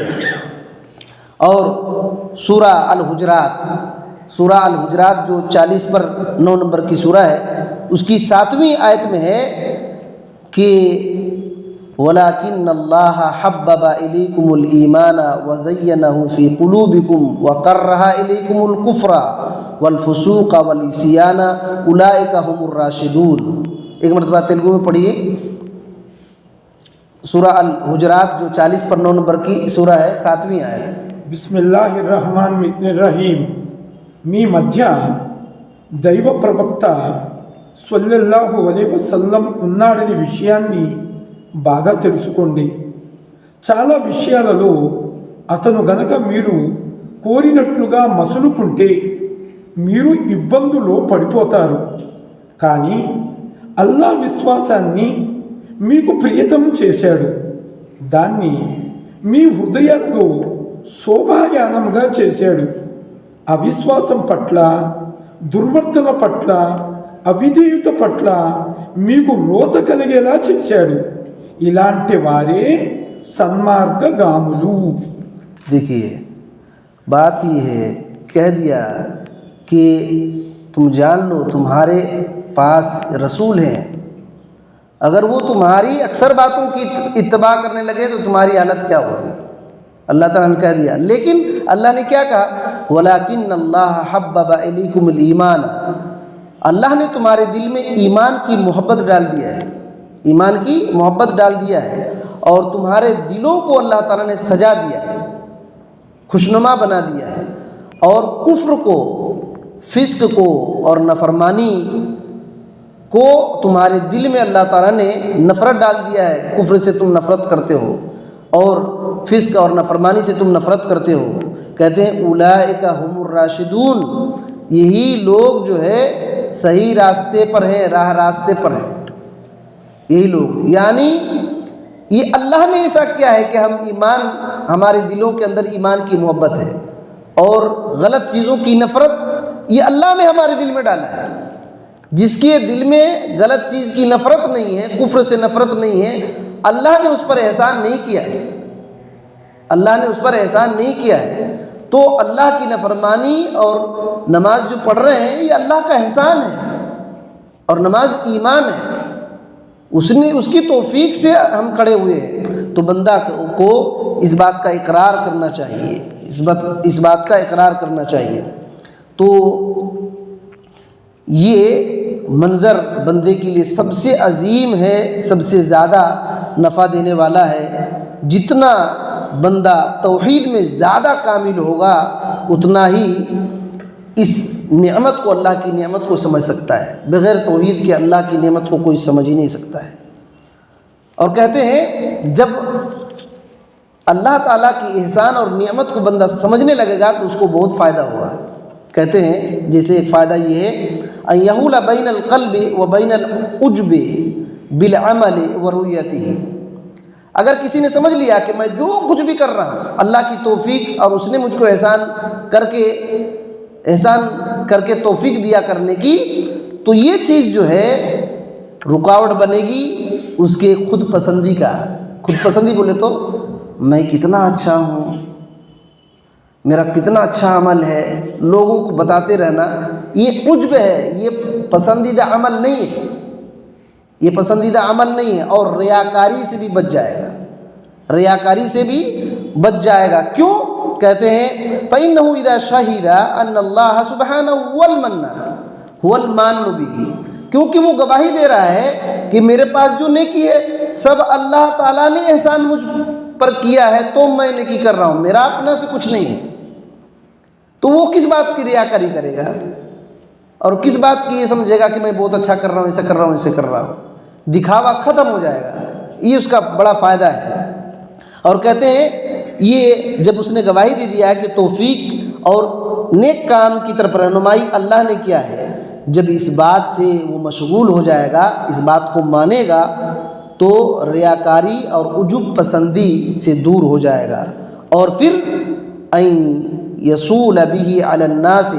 اور سورہ الحجرات جو 40 پر 9 نمبر کی سورہ ہے اس کی 7ویں آیت میں ہے کہ وَلَكِنَّ اللَّهَ حَبَّبَ إِلَيْكُمُ الْإِيمَانَ وَزَيَّنَهُ فِي قُلُوبِكُمْ وَكَرَّهَ إِلَيْكُمُ الْكُفْرَ وَالْفُسُوقَ وَالْعِصْيَانَ أُولَئِكَ هُمُ الرَّاشِدُونَ۔ ایک مرتبہ تیلگو میں پڑھیے، سورہ الحجرات جو 40 پر 9 نمبر کی سورہ ہے، 7ویں آیت۔ بسم اللہ الرحمن الرحیم۔ మీ మధ్య దైవ ప్రవక్త సల్లల్లాహు అలైహి వసల్లం ఉన్నాడనే విషయాన్ని బాగా తెలుసుకోండి। చాలా విషయాలలో అతను గనక మీరు కోరినట్లుగా మసులుకుంటే మీరు ఇబ్బందుల్లో పడిపోతారు, కానీ అల్లా విశ్వాసాన్ని మీకు ప్రియతం చేశాడు, దాన్ని మీ హృదయాల్లో శోభాయానంగా చేశాడు। అవిశ్వాసం పట్ల, దుర్వర్తన పట్ల, అవిధేయత పట్ల మీకు రోత కలిగేలా చేశాడు, ఇలాంటి వారే సన్మార్గగాములు। دیکھیے بات یہ ہے، کہہ دیا کہ تم جان لو تمہارے پاس رسول ہیں، اگر وہ تمہاری اکثر باتوں کی اتباع کرنے لگے تو تمہاری حالت کیا ہوگی، اللہ تعالیٰ نے کہہ دیا۔ لیکن اللہ نے کیا کہا، وَلَكِنَّ اللَّهَ حَبَّبَ إِلَيْكُمُ الْإِيمَانَ، اللہ نے تمہارے دل میں ایمان کی محبت ڈال دیا ہے، ایمان کی محبت ڈال دیا ہے، اور تمہارے دلوں کو اللہ تعالیٰ نے سجا دیا ہے، خوشنما بنا دیا ہے، اور کفر کو، فسق کو اور نافرمانی کو تمہارے دل میں اللہ تعالیٰ نے نفرت ڈال دیا ہے، کفر سے تم نفرت کرتے ہو اور فسق اور نافرمانی سے تم نفرت کرتے ہو۔ کہتے ہیں اولئک هم الراشدون، یہی لوگ جو ہے صحیح راستے پر ہیں، راستے پر ہیں یہی لوگ، یعنی یہ اللہ نے ایسا کیا ہے کہ ہمارے دلوں کے اندر ایمان کی محبت ہے، اور غلط چیزوں کی نفرت یہ اللہ نے ہمارے دل میں ڈالا ہے۔ جس کے دل میں غلط چیز کی نفرت نہیں ہے، کفر سے نفرت نہیں ہے، اللہ نے اس پر احسان نہیں کیا ہے، اللہ نے اس پر احسان نہیں کیا ہے۔ تو اللہ کی نافرمانی اور نماز جو پڑھ رہے ہیں یہ اللہ کا احسان ہے، اور نماز ایمان ہے، اس کی توفیق سے ہم کھڑے ہوئے ہیں، تو بندہ کو اس بات کا اقرار کرنا چاہیے، اس بات کا اقرار کرنا چاہیے۔ تو یہ منظر بندے کے لیے سب سے عظیم ہے، سب سے زیادہ نفع دینے والا ہے۔ جتنا بندہ توحید میں زیادہ کامل ہوگا اتنا ہی اس نعمت کو، اللہ کی نعمت کو سمجھ سکتا ہے۔ بغیر توحید کے اللہ کی نعمت کو کوئی سمجھ ہی نہیں سکتا ہے۔ اور کہتے ہیں جب اللہ تعالیٰ کی احسان اور نعمت کو بندہ سمجھنے لگے گا تو اس کو بہت فائدہ ہوگا۔ کہتے ہیں جیسے ایک فائدہ یہ ہے ان یحول بین القلب و بین العجب بالعمل و رؤیتہ، اگر کسی نے سمجھ لیا کہ میں جو کچھ بھی کر رہا ہوں اللہ کی توفیق اور اس نے مجھ کو احسان کر کے توفیق دیا کرنے کی، تو یہ چیز جو ہے رکاوٹ بنے گی اس کے خود پسندی کا۔ خود پسندی بولے تو میں کتنا اچھا ہوں، میرا کتنا اچھا عمل ہے، لوگوں کو بتاتے رہنا، یہ عجب ہے، یہ پسندیدہ عمل نہیں ہے، یہ پسندیدہ عمل نہیں ہے۔ اور ریاکاری سے بھی بچ جائے گا، ریاکاری سے بھی بچ جائے گا۔ کیوں؟ کہتے ہیں فَإِنَّهُ إِذَا شَهِدَ أَنَّ اللَّهَ سُبْحَانَهُ هُوَ الْمَانُّ بِهِ، کیونکہ وہ گواہی دے رہا ہے کہ میرے پاس جو نیکی ہے سب اللہ تعالیٰ نے احسان مجھ پر کیا ہے تو میں نیکی کر رہا ہوں، میرا اپنا سے کچھ نہیں ہے۔ تو وہ کس بات کی ریاکاری کرے گا اور کس بات کی یہ سمجھے گا کہ میں بہت اچھا کر رہا ہوں، ایسا کر رہا ہوں، ایسے کر رہا ہوں؟ دکھاوا ختم ہو جائے گا، یہ اس کا بڑا فائدہ ہے۔ اور کہتے ہیں یہ جب اس نے گواہی دے دیا ہے کہ توفیق اور نیک کام کی طرف رہنمائی اللہ نے کیا ہے، جب اس بات سے وہ مشغول ہو جائے گا، اس بات کو مانے گا، تو ریاکاری اور عجب پسندی سے دور ہو جائے گا۔ اور پھر این یسول بہ علی الناس،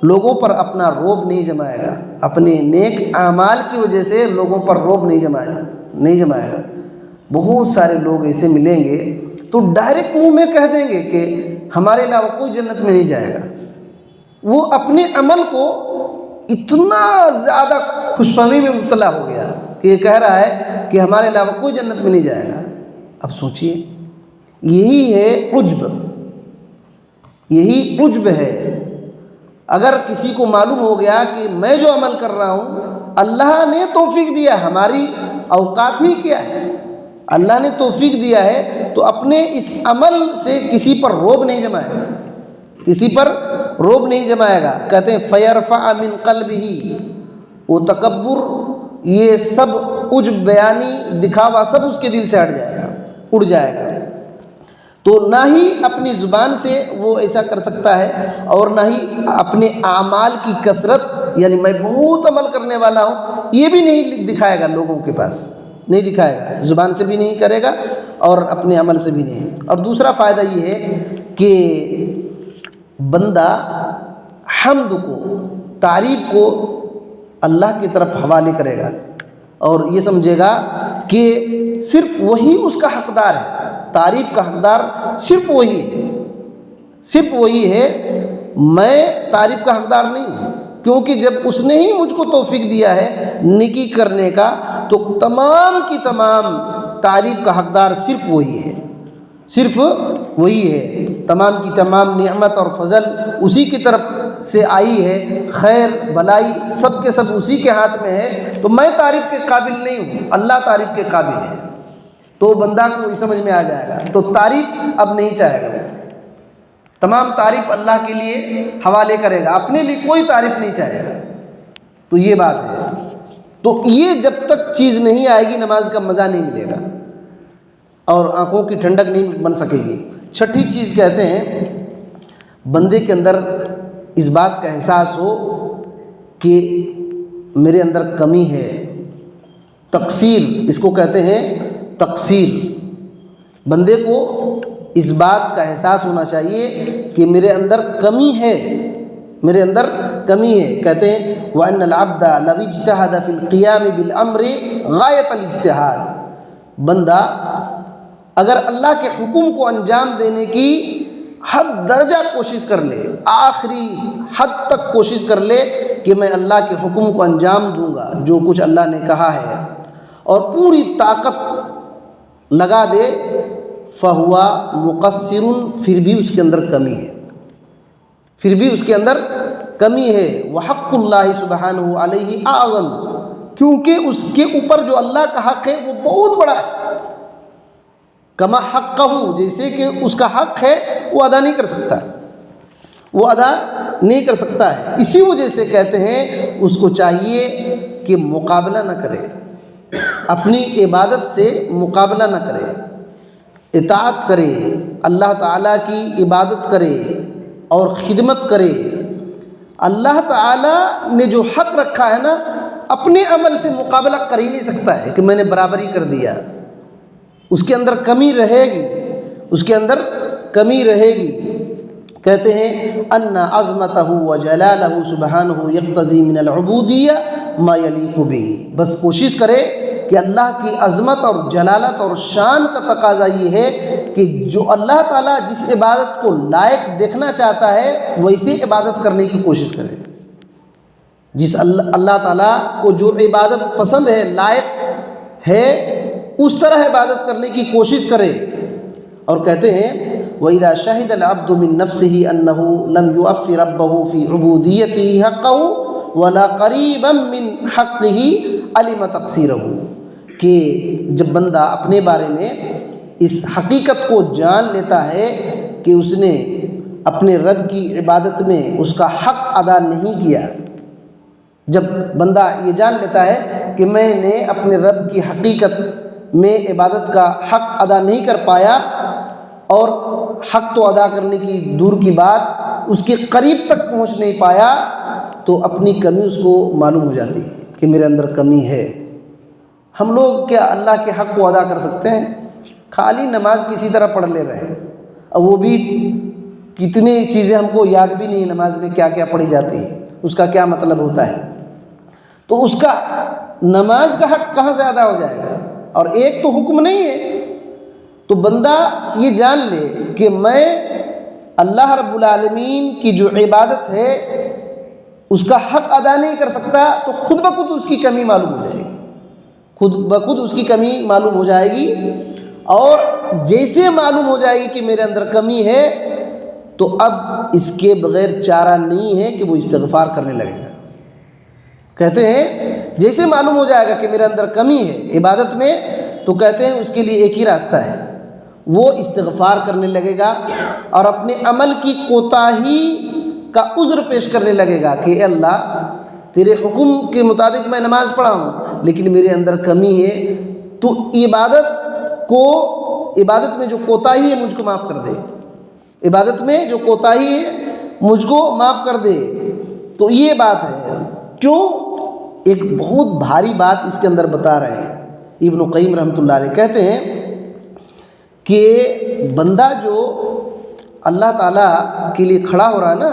لوگوں پر اپنا روب نہیں جمائے گا، اپنے نیک اعمال کی وجہ سے لوگوں پر روب نہیں جمائے گا۔ بہت سارے لوگ ایسے ملیں گے تو ڈائریکٹ منہ میں کہہ دیں گے کہ ہمارے علاوہ کوئی جنت میں نہیں جائے گا۔ وہ اپنے عمل کو اتنا زیادہ خوش فہمی میں مبتلا ہو گیا کہ یہ کہہ رہا ہے کہ ہمارے علاوہ کوئی جنت میں نہیں جائے گا۔ اب سوچئے، یہی ہے عجب، یہی عجب ہے۔ اگر کسی کو معلوم ہو گیا کہ میں جو عمل کر رہا ہوں اللہ نے توفیق دیا، ہماری اوقات ہی کیا ہے، اللہ نے توفیق دیا ہے، تو اپنے اس عمل سے کسی پر روب نہیں جمائے گا، کسی پر روب نہیں جمائے گا۔ کہتے ہیں فَيَرْفَعَ مِنْ قَلْبِهِ، وہ تکبر، یہ سب عجب، بیانی، دکھاوا سب اس کے دل سے ہٹ جائے گا، اڑ جائے گا۔ تو نہ ہی اپنی زبان سے وہ ایسا کر سکتا ہے اور نہ ہی اپنے اعمال کی کثرت، یعنی میں بہت عمل کرنے والا ہوں، یہ بھی نہیں دکھائے گا، لوگوں کے پاس نہیں دکھائے گا، زبان سے بھی نہیں کرے گا اور اپنے عمل سے بھی نہیں۔ اور دوسرا فائدہ یہ ہے کہ بندہ حمد کو، تعریف کو اللہ کی طرف حوالے کرے گا اور یہ سمجھے گا کہ صرف وہی اس کا حقدار ہے، تعریف کا حقدار صرف وہی ہے، صرف وہی ہے، میں تعریف کا حقدار نہیں ہوں، کیونکہ جب اس نے ہی مجھ کو توفیق دیا ہے نیکی کرنے کا، تو تمام کی تمام تعریف کا حقدار صرف وہی ہے، صرف وہی ہے۔ تمام کی تمام نعمت اور فضل اسی کی طرف سے آئی ہے، خیر بلائی سب کے سب اسی کے ہاتھ میں ہے، تو میں تعریف کے قابل نہیں ہوں، اللہ تعریف کے قابل ہے۔ تو بندہ کو یہ سمجھ میں آ جائے گا، تو تعریف اب نہیں چاہے گا، تمام تعریف اللہ کے لیے حوالے کرے گا، اپنے لیے کوئی تعریف نہیں چاہے گا۔ تو یہ بات ہے۔ تو یہ جب تک چیز نہیں آئے گی نماز کا مزہ نہیں ملے گا اور آنکھوں کی ٹھنڈک نہیں بن سکے گی۔ چھٹی چیز کہتے ہیں بندے کے اندر اس بات کا احساس ہو کہ میرے اندر کمی ہے، تقصیر، اس کو کہتے ہیں تقصیر۔ بندے کو اس بات کا احساس ہونا چاہیے کہ میرے اندر کمی ہے، میرے اندر کمی ہے۔ کہتے ہیں وَأَنَّ الْعَبْدَ لَوِ اجْتَهَدَ فِي الْقِيَامِ بِالْأَمْرِ غَایَةَ الْاجْتِهَاد، بندہ اگر اللہ کے حکم کو انجام دینے کی حد درجہ کوشش کر لے، آخری حد تک کوشش کر لے کہ میں اللہ کے حکم کو انجام دوں گا، جو کچھ اللہ نے کہا ہے، اور پوری طاقت لگا دے، فہوا مقصر، پھر بھی اس کے اندر کمی ہے، پھر بھی اس کے اندر کمی ہے۔ وحق اللہ سبحانہ علیہ اعظم، کیونکہ اس کے اوپر جو اللہ کا حق ہے وہ بہت بڑا ہے۔ کما حقہ، جیسے کہ اس کا حق ہے وہ ادا نہیں کر سکتا، وہ ادا نہیں کر سکتا ہے۔ اسی وجہ سے کہتے ہیں اس کو چاہیے کہ مقابلہ نہ کرے، اپنی عبادت سے مقابلہ نہ کرے، اطاعت کرے، اللہ تعالیٰ کی عبادت کرے اور خدمت کرے۔ اللہ تعالیٰ نے جو حق رکھا ہے نا، اپنے عمل سے مقابلہ کر ہی نہیں سکتا ہے کہ میں نے برابری کر دیا، اس کے اندر کمی رہے گی، اس کے اندر کمی رہے گی۔ کہتے ہیں ان عظمتہ وجلالہ سبحانہ یقتضی من العبودیہ ما یلیق بہ، بس کوشش کرے کہ اللہ کی عظمت اور جلالت اور شان کا تقاضا یہ ہے کہ جو اللہ تعالیٰ جس عبادت کو لائق دیکھنا چاہتا ہے ویسے عبادت کرنے کی کوشش کرے، جس اللہ تعالیٰ کو جو عبادت پسند ہے، لائق ہے، اس طرح عبادت کرنے کی کوشش کرے۔ اور کہتے ہیں وَإِذَا شَهِدَ الْعَبْدُ مِن نَفْسِهِ أَنَّهُ لَمْ يُوَفِّ رَبَّهُ فِي عُبُودِيَّتِهِ حَقَّهُ وَلَا قَرِيبًا مِّن حَقِّهِ عَلِمَ تَقْصِيرَهُ، کہ جب بندہ اپنے بارے میں اس حقیقت کو جان لیتا ہے کہ اس نے اپنے رب کی عبادت میں اس کا حق ادا نہیں کیا، جب بندہ یہ جان لیتا ہے کہ میں نے اپنے رب کی حقیقت میں عبادت کا حق ادا نہیں کر پایا، اور حق تو ادا کرنے کی دور کی بات اس کے قریب تک پہنچ نہیں پایا، تو اپنی کمی اس کو معلوم ہو جاتی ہے کہ میرے اندر کمی ہے۔ ہم لوگ کیا اللہ کے حق کو ادا کر سکتے ہیں؟ خالی نماز کسی طرح پڑھ لے رہے ہیں، اور وہ بھی کتنی چیزیں ہم کو یاد بھی نہیں، نماز میں کیا کیا پڑھی جاتی ہے، اس کا کیا مطلب ہوتا ہے، تو اس کا نماز کا حق کہاں سے ادا ہو جائے گا؟ اور ایک تو حکم نہیں ہے، تو بندہ یہ جان لے کہ میں اللہ رب العالمین کی جو عبادت ہے اس کا حق ادا نہیں کر سکتا، تو خود بخود اس کی کمی معلوم ہو جائے گی، خود بخود اس کی کمی معلوم ہو جائے گی۔ اور جیسے معلوم ہو جائے گی کہ میرے اندر کمی ہے، تو اب اس کے بغیر چارہ نہیں ہے کہ وہ استغفار کرنے لگے گا۔ کہتے ہیں جیسے معلوم ہو جائے گا کہ میرے اندر کمی ہے عبادت میں، تو کہتے ہیں اس کے لیے ایک ہی راستہ ہے، وہ استغفار کرنے لگے گا اور اپنے عمل کی کوتاہی کا عذر پیش کرنے لگے گا کہ اے اللہ، تیرے حکم کے مطابق میں نماز پڑھا ہوں لیکن میرے اندر کمی ہے، تو عبادت میں جو کوتاہی ہے مجھ کو معاف کر دے، عبادت میں جو کوتاہی ہے مجھ کو معاف کر دے۔ تو یہ بات ہے، کیوں ایک بہت بھاری بات اس کے اندر بتا رہے ہیں ابن قیم رحمۃ اللہ علیہ۔ کہتے ہیں کہ بندہ جو اللہ تعالیٰ کے لیے کھڑا ہو رہا ہے نا،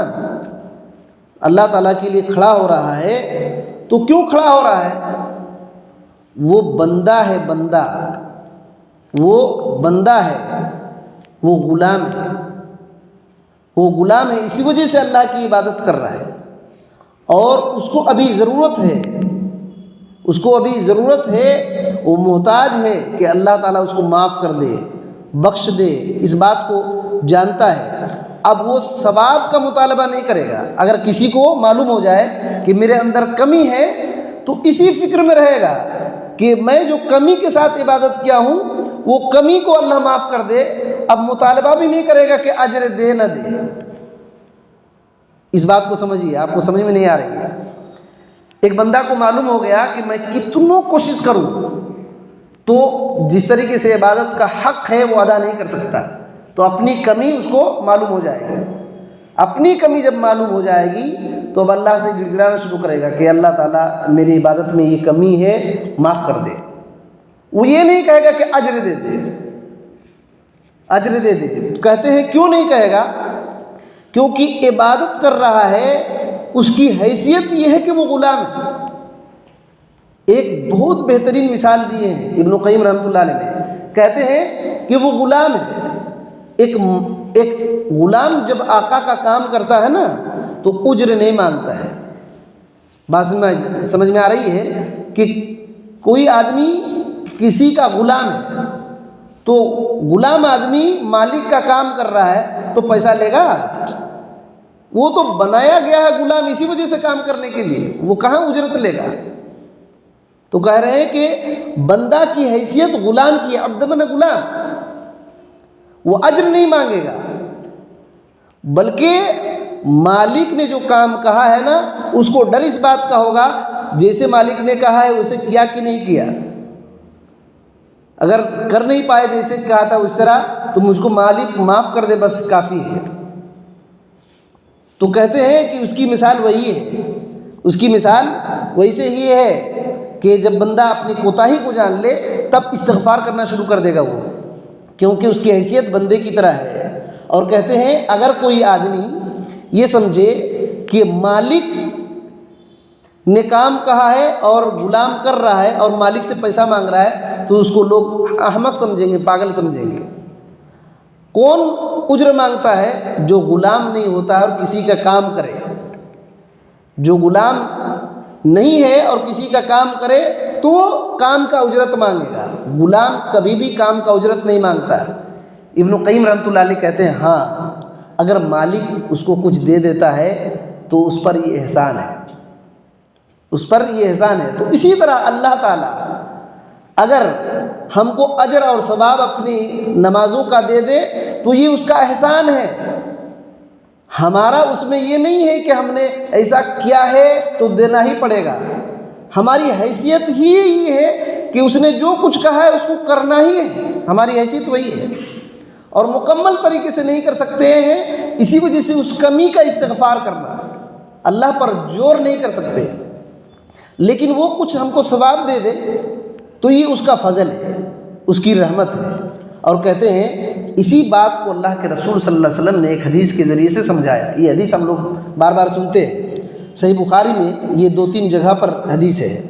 اللہ تعالیٰ کے لیے کھڑا ہو رہا ہے، تو کیوں کھڑا ہو رہا ہے؟ وہ بندہ ہے، بندہ، وہ بندہ ہے، وہ غلام ہے، وہ غلام ہے، اسی وجہ سے اللہ کی عبادت کر رہا ہے، اور اس کو ابھی ضرورت ہے، اس کو ابھی ضرورت ہے، وہ محتاج ہے کہ اللہ تعالیٰ اس کو معاف کر دے، بخش دے، اس بات کو جانتا ہے۔ اب وہ ثواب کا مطالبہ نہیں کرے گا۔ اگر کسی کو معلوم ہو جائے کہ میرے اندر کمی ہے، تو اسی فکر میں رہے گا کہ میں جو کمی کے ساتھ عبادت کیا ہوں وہ کمی کو اللہ معاف کر دے، اب مطالبہ بھی نہیں کرے گا کہ اجر دے نہ دے۔ اس بات کو سمجھیے، آپ کو سمجھ میں نہیں آ رہی ہے۔ ایک بندہ کو معلوم ہو گیا کہ میں کتنوں کوشش کروں تو جس طریقے سے عبادت کا حق ہے وہ ادا نہیں کر سکتا، تو اپنی کمی اس کو معلوم ہو جائے گی۔ اپنی کمی جب معلوم ہو جائے گی تو اب اللہ سے گڑ گڑانا شروع کرے گا کہ اللہ تعالیٰ میری عبادت میں یہ کمی ہے، معاف کر دے۔ وہ یہ نہیں کہے گا کہ اجر دے دے، اجر دے دے۔ کہتے ہیں کیوں نہیں کہے گا؟ کیونکہ عبادت کر رہا ہے، اس کی حیثیت یہ ہے کہ وہ غلام ہے۔ ایک بہت بہترین مثال دی ہے ابن قیم رحمۃ اللہ علیہ نے، کہتے ہیں کہ وہ غلام ہے۔ ایک غلام جب آقا کا کام کرتا ہے نا تو اجر نہیں مانگتا ہے، بات سمجھ میں آ رہی ہے کہ کوئی آدمی کسی کا غلام ہے تو غلام آدمی مالک کا کام کر رہا ہے تو پیسہ لے گا؟ وہ تو بنایا گیا ہے غلام اسی وجہ سے کام کرنے کے لیے، وہ کہاں اجرت لے گا؟ تو کہہ رہے ہیں کہ بندہ کی حیثیت غلام کی ہے، عبد من غلام، وہ اجر نہیں مانگے گا، بلکہ مالک نے جو کام کہا ہے نا اس کو ڈر اس بات کا ہوگا جیسے مالک نے کہا ہے اسے کیا کہ نہیں کیا۔ اگر کر نہیں پائے جیسے کہا تھا اس طرح تو مجھ کو مالک معاف کر دے بس کافی ہے۔ تو کہتے ہیں کہ اس کی مثال وہی ہے، اس کی مثال ویسے ہی ہے کہ جب بندہ اپنی کوتاہی کو جان لے تب استغفار کرنا شروع کر دے گا وہ، کیونکہ اس کی حیثیت بندے کی طرح ہے۔ اور کہتے ہیں اگر کوئی آدمی یہ سمجھے کہ مالک نے کام کہا ہے اور غلام کر رہا ہے اور مالک سے پیسہ مانگ رہا ہے تو اس کو لوگ احمق سمجھیں گے، پاگل سمجھیں گے۔ کون اجر مانگتا ہے؟ جو غلام نہیں ہوتا ہے اور کسی کا کام کرے۔ جو غلام نہیں ہے اور کسی کا کام کرے تو وہ کام کا اجرت مانگے گا، غلام کبھی بھی کام کا اجرت نہیں مانگتا ہے۔ ابن قیم رحمۃ اللہ علیہ کہتے ہیں ہاں اگر مالک اس کو کچھ دے دیتا ہے تو اس پر یہ احسان ہے، اس پر یہ احسان ہے۔ تو اسی طرح اللہ تعالیٰ اگر ہم کو اجر اور ثواب اپنی نمازوں کا دے دے تو یہ اس کا احسان ہے، ہمارا اس میں یہ نہیں ہے کہ ہم نے ایسا کیا ہے تو دینا ہی پڑے گا۔ ہماری حیثیت ہی یہ ہے کہ اس نے جو کچھ کہا ہے اس کو کرنا ہی ہے، ہماری حیثیت وہی ہے، اور مکمل طریقے سے نہیں کر سکتے ہیں، اسی وجہ سے اس کمی کا استغفار کرنا، اللہ پر زور نہیں کر سکتے، لیکن وہ کچھ ہم کو ثواب دے دے تو یہ اس کا فضل ہے، اس کی رحمت ہے۔ اور کہتے ہیں اسی بات کو اللہ کے رسول صلی اللہ علیہ وسلم نے ایک حدیث کے ذریعے سے سمجھایا۔ یہ حدیث ہم لوگ بار بار سنتے ہیں، صحیح بخاری میں یہ 2-3 جگہ پر حدیث ہے۔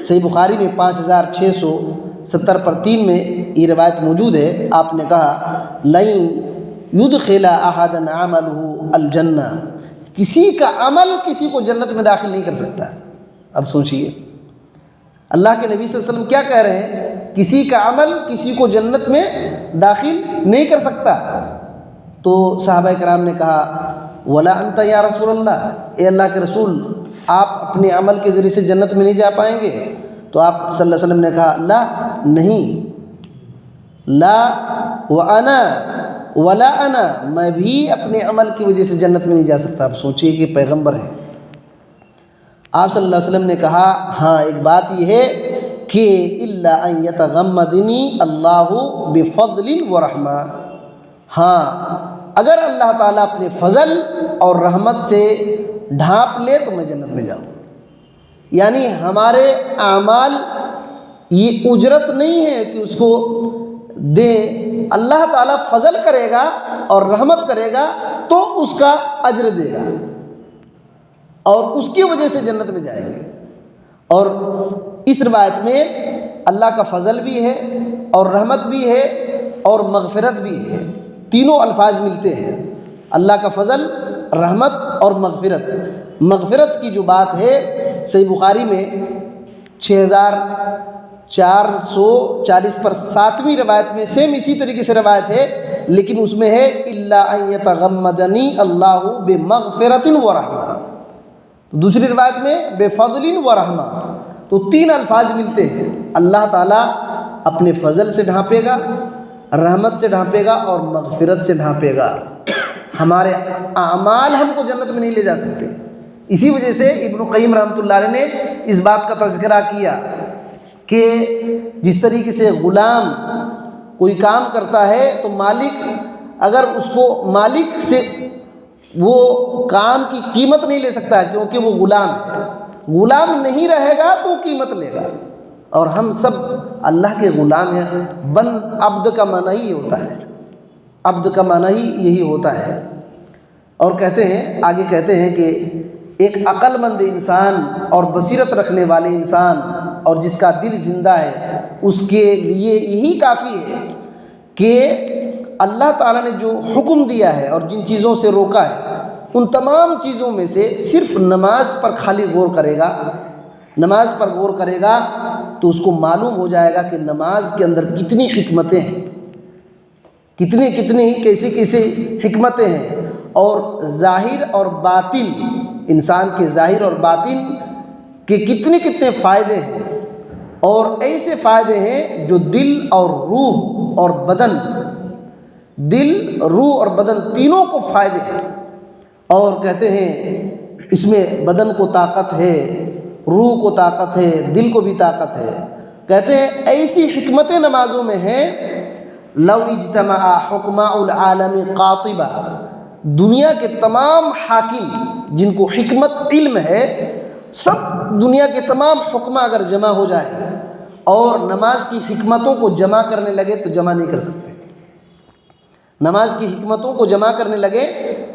صحیح بخاری میں 5670 پر 3 میں یہ روایت موجود ہے۔ آپ نے کہا لَن يُدْخِلَ أَحَدًا عَمَلُهُ الْجَنَّةَ، کسی کا عمل کسی کو جنت میں داخل نہیں کر سکتا۔ اب سوچئے اللہ کے نبی صلی اللہ علیہ وسلم کیا کہہ رہے ہیں، کسی کا عمل کسی کو جنت میں داخل نہیں کر سکتا۔ تو صحابہ کرام نے کہا وَلَا أَنْتَ يَا رَسُولَ اللَّهِ، اے اللہ کے رسول آپ اپنے عمل کے ذریعے سے جنت میں نہیں جا پائیں گے؟ تو آپ صلی اللہ علیہ وسلم نے کہا لا، نہیں، لا وَأَنَا وَلَا أَنَا، میں بھی اپنے عمل کی وجہ سے جنت میں نہیں جا سکتا۔ آپ سوچئے کہ پیغمبر ہے۔ آپ صلی اللہ علیہ وسلم نے کہا ہاں ایک بات یہ ہے کہ إِلَّا أَن يَتَغَمَّدْنِي اللَّهُ بِفَضْلٍ وَرَحْمَةٍ، ہاں اگر اللہ تعالیٰ اپنے فضل اور رحمت سے ڈھانپ لے تو میں جنت میں جاؤں۔ یعنی ہمارے اعمال یہ اجرت نہیں ہے کہ اس کو دے، اللہ تعالیٰ فضل کرے گا اور رحمت کرے گا تو اس کا اجر دے گا اور اس کی وجہ سے جنت میں جائیں گے۔ اور اس روایت میں اللہ کا فضل بھی ہے اور رحمت بھی ہے اور مغفرت بھی ہے، تینوں الفاظ ملتے ہیں، اللہ کا فضل، رحمت اور مغفرت۔ مغفرت کی جو بات ہے صحیح بخاری میں 6440 پر 7ویں روایت میں سیم اسی طریقے سے روایت ہے، لیکن اس میں ہے إِلَّا أَن يَتَغَمَّدَنِي اللَّهُ بِمَغْفِرَةٍ وَرَحْمَةٍ، دوسری روایت میں بِفَضْلٍ وَرَحْمَةٍ۔ تو 3 الفاظ ملتے ہیں، اللہ تعالیٰ اپنے فضل سے ڈھانپے گا، رحمت سے ڈھانپے گا اور مغفرت سے ڈھانپے گا۔ ہمارے اعمال ہم کو جنت میں نہیں لے جا سکتے۔ اسی وجہ سے ابن قیم رحمۃ اللہ علیہ نے اس بات کا تذکرہ کیا کہ جس طریقے سے غلام کوئی کام کرتا ہے تو مالک اگر اس کو مالک سے وہ کام کی قیمت نہیں لے سکتا کیونکہ وہ غلام ہے، غلام نہیں رہے گا تو قیمت لے گا، اور ہم سب اللہ کے غلام ہیں۔ بند عبد کا معنی ہی ہوتا ہے، عبد کا معنی ہی یہی ہوتا ہے۔ اور کہتے ہیں آگے کہتے ہیں کہ ایک عقل مند انسان اور بصیرت رکھنے والے انسان اور جس کا دل زندہ ہے اس کے لیے یہی کافی ہے کہ اللہ تعالیٰ نے جو حکم دیا ہے اور جن چیزوں سے روکا ہے ان تمام چیزوں میں سے صرف نماز پر خالی غور کرے گا، نماز پر غور کرے گا تو اس کو معلوم ہو جائے گا کہ نماز کے اندر کتنی حکمتیں ہیں، کتنی کیسی حکمتیں ہیں، اور ظاہر اور باطن، انسان کے ظاہر اور باطن کے کتنے فائدے ہیں، اور ایسے فائدے ہیں جو دل اور روح اور بدن، دل، روح اور بدن تینوں کو فائدے ہیں۔ اور کہتے ہیں اس میں بدن کو طاقت ہے، روح کو طاقت ہے، دل کو بھی طاقت ہے۔ کہتے ہیں ایسی حکمتیں نمازوں میں ہیں، لو اجتمع حکماء العالم قاطبہ، دنیا کے تمام حاکم جن کو حکمت علم ہے، سب دنیا کے تمام حکماء اگر جمع ہو جائے اور نماز کی حکمتوں کو جمع کرنے لگے تو جمع نہیں کر سکتے۔ نماز کی حکمتوں کو جمع کرنے لگے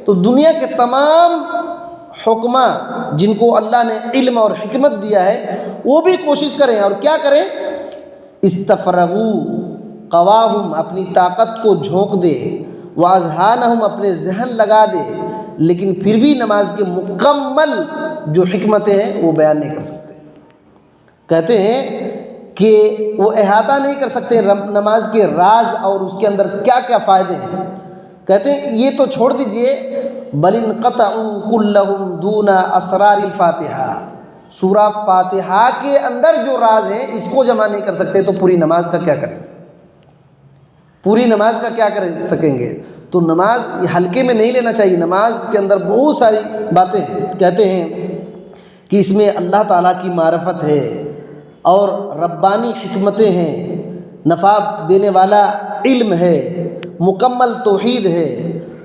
تو دنیا کے تمام حکماء جن کو اللہ نے علم اور حکمت دیا ہے وہ بھی کوشش کریں، اور کیا کریں؟ استفرغوا قواہم، اپنی طاقت کو جھونک دے، واذہانہم، اپنے ذہن لگا دے، لیکن پھر بھی نماز کے مکمل جو حکمتیں ہیں وہ بیان نہیں کر سکتے۔ کہتے ہیں کہ وہ احاطہ نہیں کر سکتے نماز کے راز اور اس کے اندر کیا کیا فائدے ہیں۔ کہتے ہیں یہ تو چھوڑ دیجئے، بل انقطعوا کلہم دون اسرار الفاتحہ، سورہ فاتحہ کے اندر جو راز ہیں اس کو جمع نہیں کر سکتے تو پوری نماز کا کیا کریں گے؟ پوری نماز کا کیا کر سکیں گے؟ تو نماز ہلکے میں نہیں لینا چاہیے، نماز کے اندر بہت ساری باتیں ہیں۔ کہتے ہیں کہ اس میں اللہ تعالیٰ کی معرفت ہے اور ربانی حکمتیں ہیں، نفع دینے والا علم ہے، مکمل توحید ہے،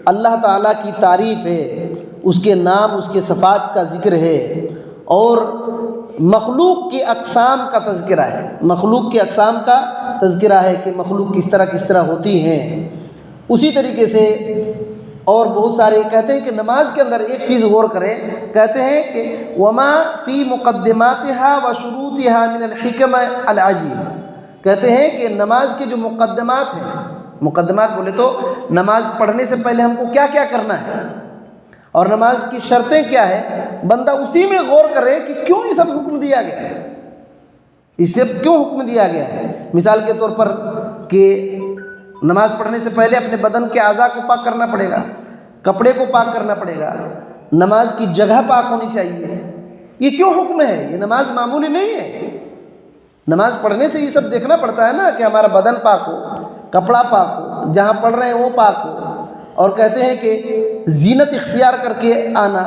اللہ تعالیٰ کی تعریف ہے، اس کے نام، اس کے صفات کا ذکر ہے، اور مخلوق کے اقسام کا تذکرہ ہے، مخلوق کے اقسام کا تذکرہ ہے کہ مخلوق کس طرح ہوتی ہیں۔ اسی طریقے سے اور بہت سارے کہتے ہیں کہ نماز کے اندر ایک چیز غور کریں، کہتے ہیں کہ وما فی مقدماتها وشروطها من الحکم العجیب، کہتے ہیں کہ نماز کے جو مقدمات ہیں، مقدمات بولے تو نماز پڑھنے سے پہلے ہم کو کیا کیا کرنا ہے اور نماز کی شرطیں کیا ہے، بندہ اسی میں غور کرے کہ کیوں یہ سب حکم دیا گیا ہے، اس سے کیوں حکم دیا گیا ہے۔ مثال کے طور پر کہ نماز پڑھنے سے پہلے اپنے بدن کے اعضاء کو پاک کرنا پڑے گا، کپڑے کو پاک کرنا پڑے گا، نماز کی جگہ پاک ہونی چاہیے۔ یہ کیوں حکم ہے؟ یہ نماز معمولی نہیں ہے۔ نماز پڑھنے سے یہ سب دیکھنا پڑتا ہے نا کہ ہمارا بدن پاک ہو، کپڑا پاک ہو، جہاں پڑھ رہے ہیں وہ پاک ہو، اور کہتے ہیں کہ زینت اختیار کر کے آنا،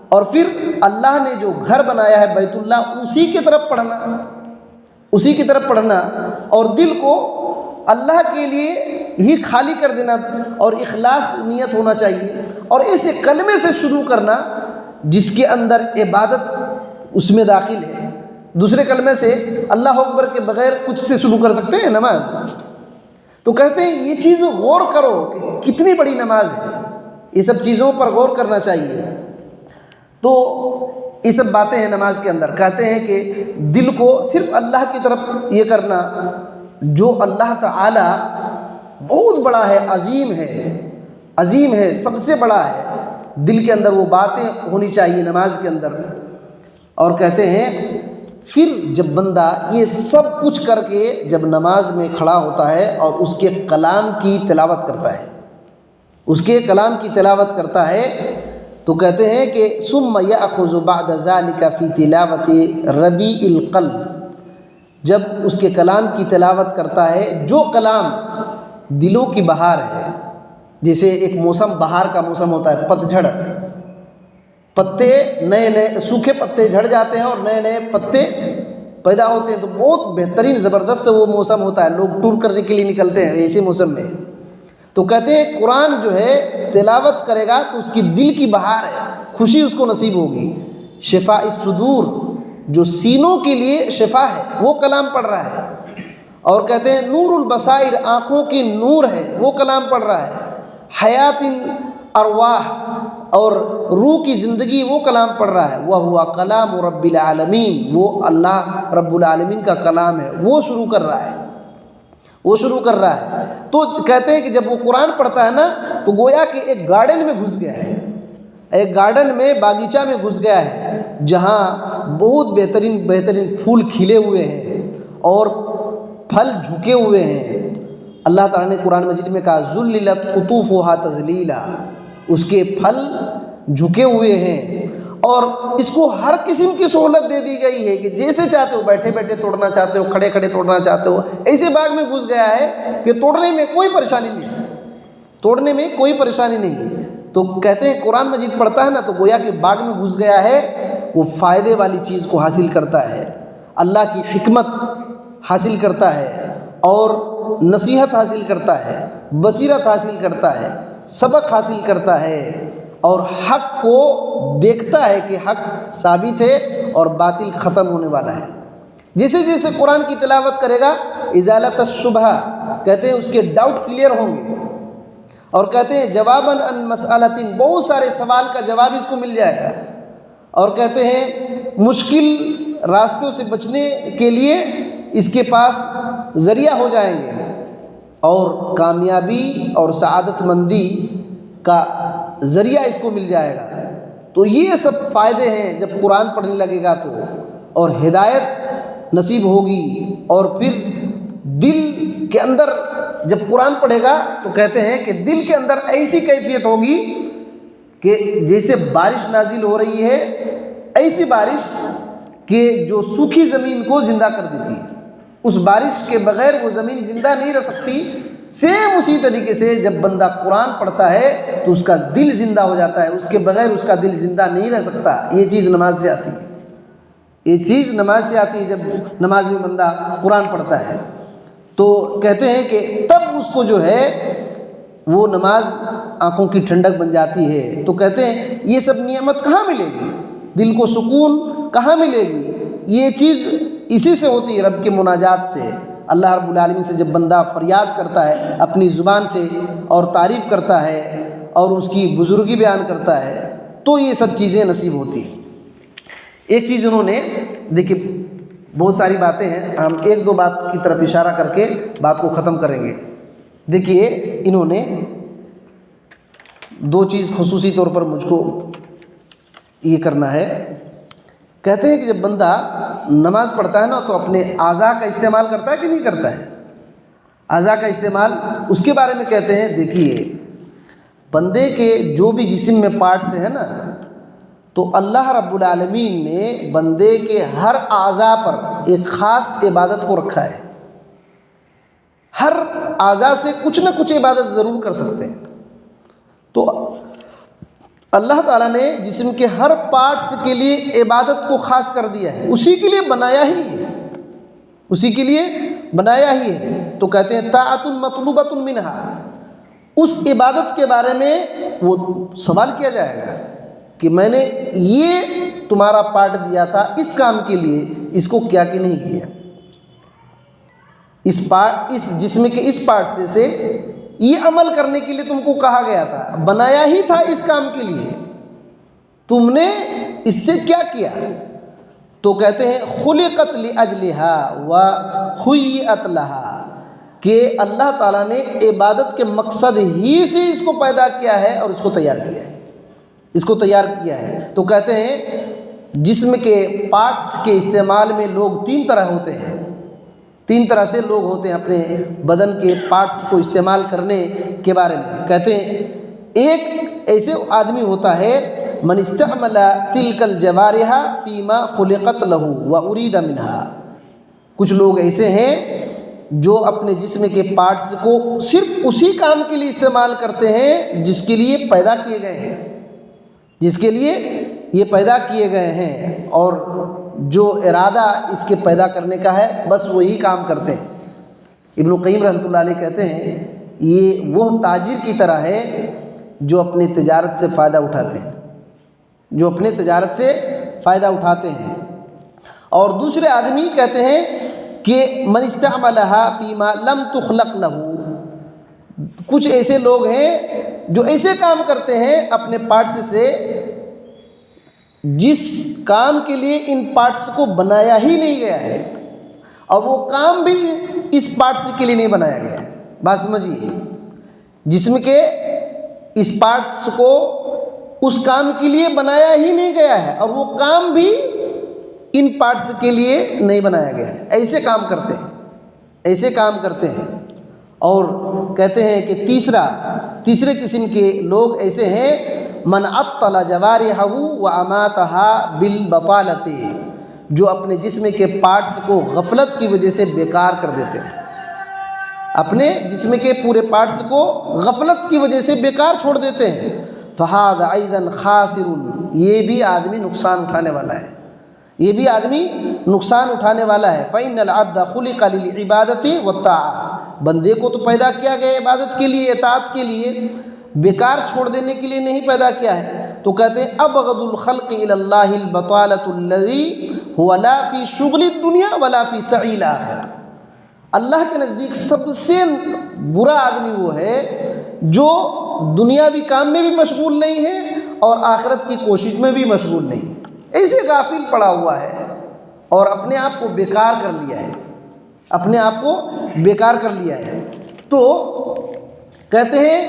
اور پھر اللہ نے جو گھر بنایا ہے بیت اللہ اسی کی طرف پڑھنا، اسی کی طرف پڑھنا، اور دل کو اللہ کے لیے ہی خالی کر دینا، اور اخلاص نیت ہونا چاہیے، اور اسے کلمے سے شروع کرنا جس کے اندر عبادت اس میں داخل ہے۔ دوسرے کلمے سے اللہ اکبر کے بغیر کچھ سے شروع کر سکتے ہیں نماز؟ تو کہتے ہیں یہ چیز غور کرو کہ کتنی بڑی نماز ہے، یہ سب چیزوں پر غور کرنا چاہیے۔ تو یہ سب باتیں ہیں نماز کے اندر۔ کہتے ہیں کہ دل کو صرف اللہ کی طرف یہ کرنا، جو اللہ تعالی بہت بڑا ہے، عظیم ہے، سب سے بڑا ہے، دل کے اندر وہ باتیں ہونی چاہیے نماز کے اندر۔ اور کہتے ہیں پھر جب بندہ یہ سب کچھ کر کے جب نماز میں کھڑا ہوتا ہے اور اس کے کلام کی تلاوت کرتا ہے، اس کے کلام کی تلاوت کرتا ہے، تو کہتے ہیں کہ ثم یأخذ بعد ذلك فی تلاوت ربیع القلب، جب اس کے کلام کی تلاوت کرتا ہے، جو کلام دلوں کی بہار ہے، جیسے ایک موسم بہار کا موسم ہوتا ہے، پتجھڑ، پتے نئے سوکھے پتے جھڑ جاتے ہیں اور نئے پتے پیدا ہوتے ہیں، تو بہت بہترین زبردست وہ موسم ہوتا ہے، لوگ ٹور کرنے کے لیے نکلتے ہیں ایسے موسم میں۔ تو کہتے ہیں قرآن جو ہے تلاوت کرے گا تو اس کی دل کی بہار ہے، خوشی اس کو نصیب ہوگی۔ شفاء الصدور، جو سینوں کے لیے شفا ہے، وہ کلام پڑھ رہا ہے۔ اور کہتے ہیں نور البصائر، آنکھوں کی نور ہے، وہ کلام پڑھ رہا ہے۔ حیات ارواح، اور روح کی زندگی، وہ کلام پڑھ رہا ہے۔ وَهُوَ كَلَامُ رَبِّ الْعَالَمِينَ، وہ اللہ رب العالمین کا کلام ہے، وہ شروع کر رہا ہے۔ تو کہتے ہیں کہ جب وہ قرآن پڑھتا ہے نا تو گویا کہ ایک گارڈن میں گھس گیا ہے، ایک گارڈن میں باغیچہ میں گھس گیا ہے جہاں بہت بہترین پھول کھلے ہوئے ہیں اور پھل جھکے ہوئے ہیں۔ اللہ تعالیٰ نے قرآن مجید میں کہا ذللت قطوفها تذلیلا، اس کے پھل جھکے ہوئے ہیں اور اس کو ہر قسم کی سہولت دے دی گئی ہے کہ جیسے چاہتے ہو بیٹھے بیٹھے توڑنا چاہتے ہو، کھڑے کھڑے توڑنا چاہتے ہو۔ ایسے باغ میں گھس گیا ہے کہ توڑنے میں کوئی پریشانی نہیں، توڑنے میں کوئی پریشانی نہیں۔ تو کہتے ہیں قرآن مجید پڑھتا ہے نا تو گویا کہ باغ میں گھس گیا ہے، وہ فائدے والی چیز کو حاصل کرتا ہے، اللہ کی حکمت حاصل کرتا ہے اور نصیحت حاصل کرتا ہے، بصیرت حاصل کرتا ہے، سبق حاصل کرتا ہے اور حق کو دیکھتا ہے کہ حق ثابت ہے اور باطل ختم ہونے والا ہے۔ جیسے جیسے قرآن کی تلاوت کرے گا ازالت الشبہ، کہتے ہیں اس کے ڈاؤٹ کلیئر ہوں گے، اور کہتے ہیں جواباً عن مسئلۃ، بہت سارے سوال کا جواب اس کو مل جائے گا، اور کہتے ہیں مشکل راستوں سے بچنے کے لیے اس کے پاس ذریعہ ہو جائیں گے، اور کامیابی اور سعادت مندی کا ذریعہ اس کو مل جائے گا۔ تو یہ سب فائدے ہیں جب قرآن پڑھنے لگے گا تو، اور ہدایت نصیب ہوگی، اور پھر دل کے اندر جب قرآن پڑھے گا تو کہتے ہیں کہ دل کے اندر ایسی کیفیت ہوگی کہ جیسے بارش نازل ہو رہی ہے، ایسی بارش کہ جو سوکھی زمین کو زندہ کر دیتی ہے، اس بارش کے بغیر وہ زمین زندہ نہیں رہ سکتی۔ سیم اسی طریقے سے جب بندہ قرآن پڑھتا ہے تو اس کا دل زندہ ہو جاتا ہے، اس کے بغیر اس کا دل زندہ نہیں رہ سکتا۔ یہ چیز نماز سے آتی ہے، یہ چیز نماز سے آتی ہے۔ جب نماز میں بندہ قرآن پڑھتا ہے تو کہتے ہیں کہ تب اس کو جو ہے وہ نماز آنکھوں کی ٹھنڈک بن جاتی ہے۔ تو کہتے ہیں یہ سب نعمت کہاں ملے گی، دل کو سکون کہاں ملے گی؟ یہ چیز اسی سے ہوتی ہے، رب کے مناجات سے۔ اللہ رب العالمین سے جب بندہ فریاد کرتا ہے اپنی زبان سے اور تعریف کرتا ہے اور اس کی بزرگی بیان کرتا ہے تو یہ سب چیزیں نصیب ہوتی ہیں۔ ایک چیز انہوں نے دیکھیے، بہت ساری باتیں ہیں، ہم ایک دو بات کی طرف اشارہ کر کے بات کو ختم کریں گے۔ دیکھیے انہوں نے دو چیز خصوصی طور پر مجھ کو یہ کرنا ہے۔ کہتے ہیں کہ جب بندہ نماز پڑھتا ہے نا تو اپنے اعضاء کا استعمال کرتا ہے کہ نہیں کرتا ہے؟ اعضاء کا استعمال اس کے بارے میں کہتے ہیں، دیکھیے بندے کے جو بھی جسم میں پارٹس ہیں نا، تو اللہ رب العالمین نے بندے کے ہر اعضاء پر ایک خاص عبادت کو رکھا ہے۔ ہر اعضاء سے کچھ نہ کچھ عبادت ضرور کر سکتے ہیں۔ تو اللہ تعالیٰ نے جسم کے ہر پارٹس کے لیے عبادت کو خاص کر دیا ہے، اسی کے لیے بنایا ہی ہے، اسی کے لیے بنایا ہی ہے۔ تو کہتے ہیں طاعۃ مطلوبۃ منہا، اس عبادت کے بارے میں وہ سوال کیا جائے گا کہ میں نے یہ تمہارا پارٹ دیا تھا اس کام کے لیے، اس کو کیا کہ نہیں کیا؟ اس جسم کے اس پارٹ سے یہ عمل کرنے کے لیے تم کو کہا گیا تھا، بنایا ہی تھا اس کام کے لیے، تم نے اس سے کیا کیا؟ تو کہتے ہیں خلقت لاجلھا وحیئت لھا، کہ اللہ تعالیٰ نے عبادت کے مقصد ہی سے اس کو پیدا کیا ہے اور اس کو تیار کیا ہے، اس کو تیار کیا ہے۔ تو کہتے ہیں جسم کے پارٹس کے استعمال میں لوگ تین طرح ہوتے ہیں، تین طرح سے لوگ ہوتے ہیں اپنے بدن کے پارٹس کو استعمال کرنے کے بارے میں۔ کہتے ہیں ایک ایسے آدمی ہوتا ہے من استعمل تلک الجوارح فیما خلقت لہ وارید منہا، کچھ لوگ ایسے ہیں جو اپنے جسم کے پارٹس کو صرف اسی کام کے لیے استعمال کرتے ہیں جس کے لیے پیدا کیے گئے ہیں، جس کے لیے یہ پیدا کیے گئے ہیں، اور جو ارادہ اس کے پیدا کرنے کا ہے بس وہی کام کرتے ہیں۔ ابن القیم رحمۃ اللہ علیہ کہتے ہیں یہ وہ تاجر کی طرح ہے جو اپنی تجارت سے فائدہ اٹھاتے ہیں، جو اپنے تجارت سے فائدہ اٹھاتے ہیں۔ اور دوسرے آدمی کہتے ہیں کہ من استعملھا فیما لم تخلق لہ، کچھ ایسے لوگ ہیں جو ایسے کام کرتے ہیں اپنے پارٹس سے جس کام کے لیے ان پارٹس کو بنایا ہی نہیں گیا ہے، اور وہ کام بھی اس پارٹس کے لیے نہیں بنایا گیا ہے۔ بات سمجھیے، جسم کے اس پارٹس کو اس کام کے لیے بنایا ہی نہیں گیا ہے، اور وہ کام بھی ان پارٹس کے لیے نہیں بنایا گیا ہے۔ ایسے کام کرتے ہیں، ایسے کام کرتے ہیں۔ اور کہتے ہیں کہ تیسرے قسم کے لوگ ایسے ہیں، من عطل جوارحہ واماتها بالبطالۃ، جو اپنے جسم کے پارٹس کو غفلت کی وجہ سے بیکار کر دیتے ہیں، اپنے جسم کے پورے پارٹس کو غفلت کی وجہ سے بیکار چھوڑ دیتے ہیں۔ فہذا ایضا خاسر، یہ بھی آدمی نقصان اٹھانے والا ہے، یہ بھی آدمی نقصان اٹھانے والا ہے۔ فإن العبد خلق للعبادۃ والطاعۃ، بندے کو تو پیدا کیا گیا عبادت کے لیے، اطاعت کے لیے، بیکار چھوڑ دینے کے لیے نہیں پیدا کیا ہے۔ تو کہتے ہیں ابغض الخلق الی اللہ البطالۃ الذی هو لا فی شغل الدنیا ولا فی سعی الاخرہ، اللہ کے نزدیک سب سے برا آدمی وہ ہے جو دنیاوی کام میں بھی مشغول نہیں ہے اور آخرت کی کوشش میں بھی مشغول نہیں ہے، ایسے غافل پڑا ہوا ہے اور اپنے آپ کو بیکار کر لیا ہے، اپنے آپ کو بیکار کر لیا ہے۔ تو کہتے ہیں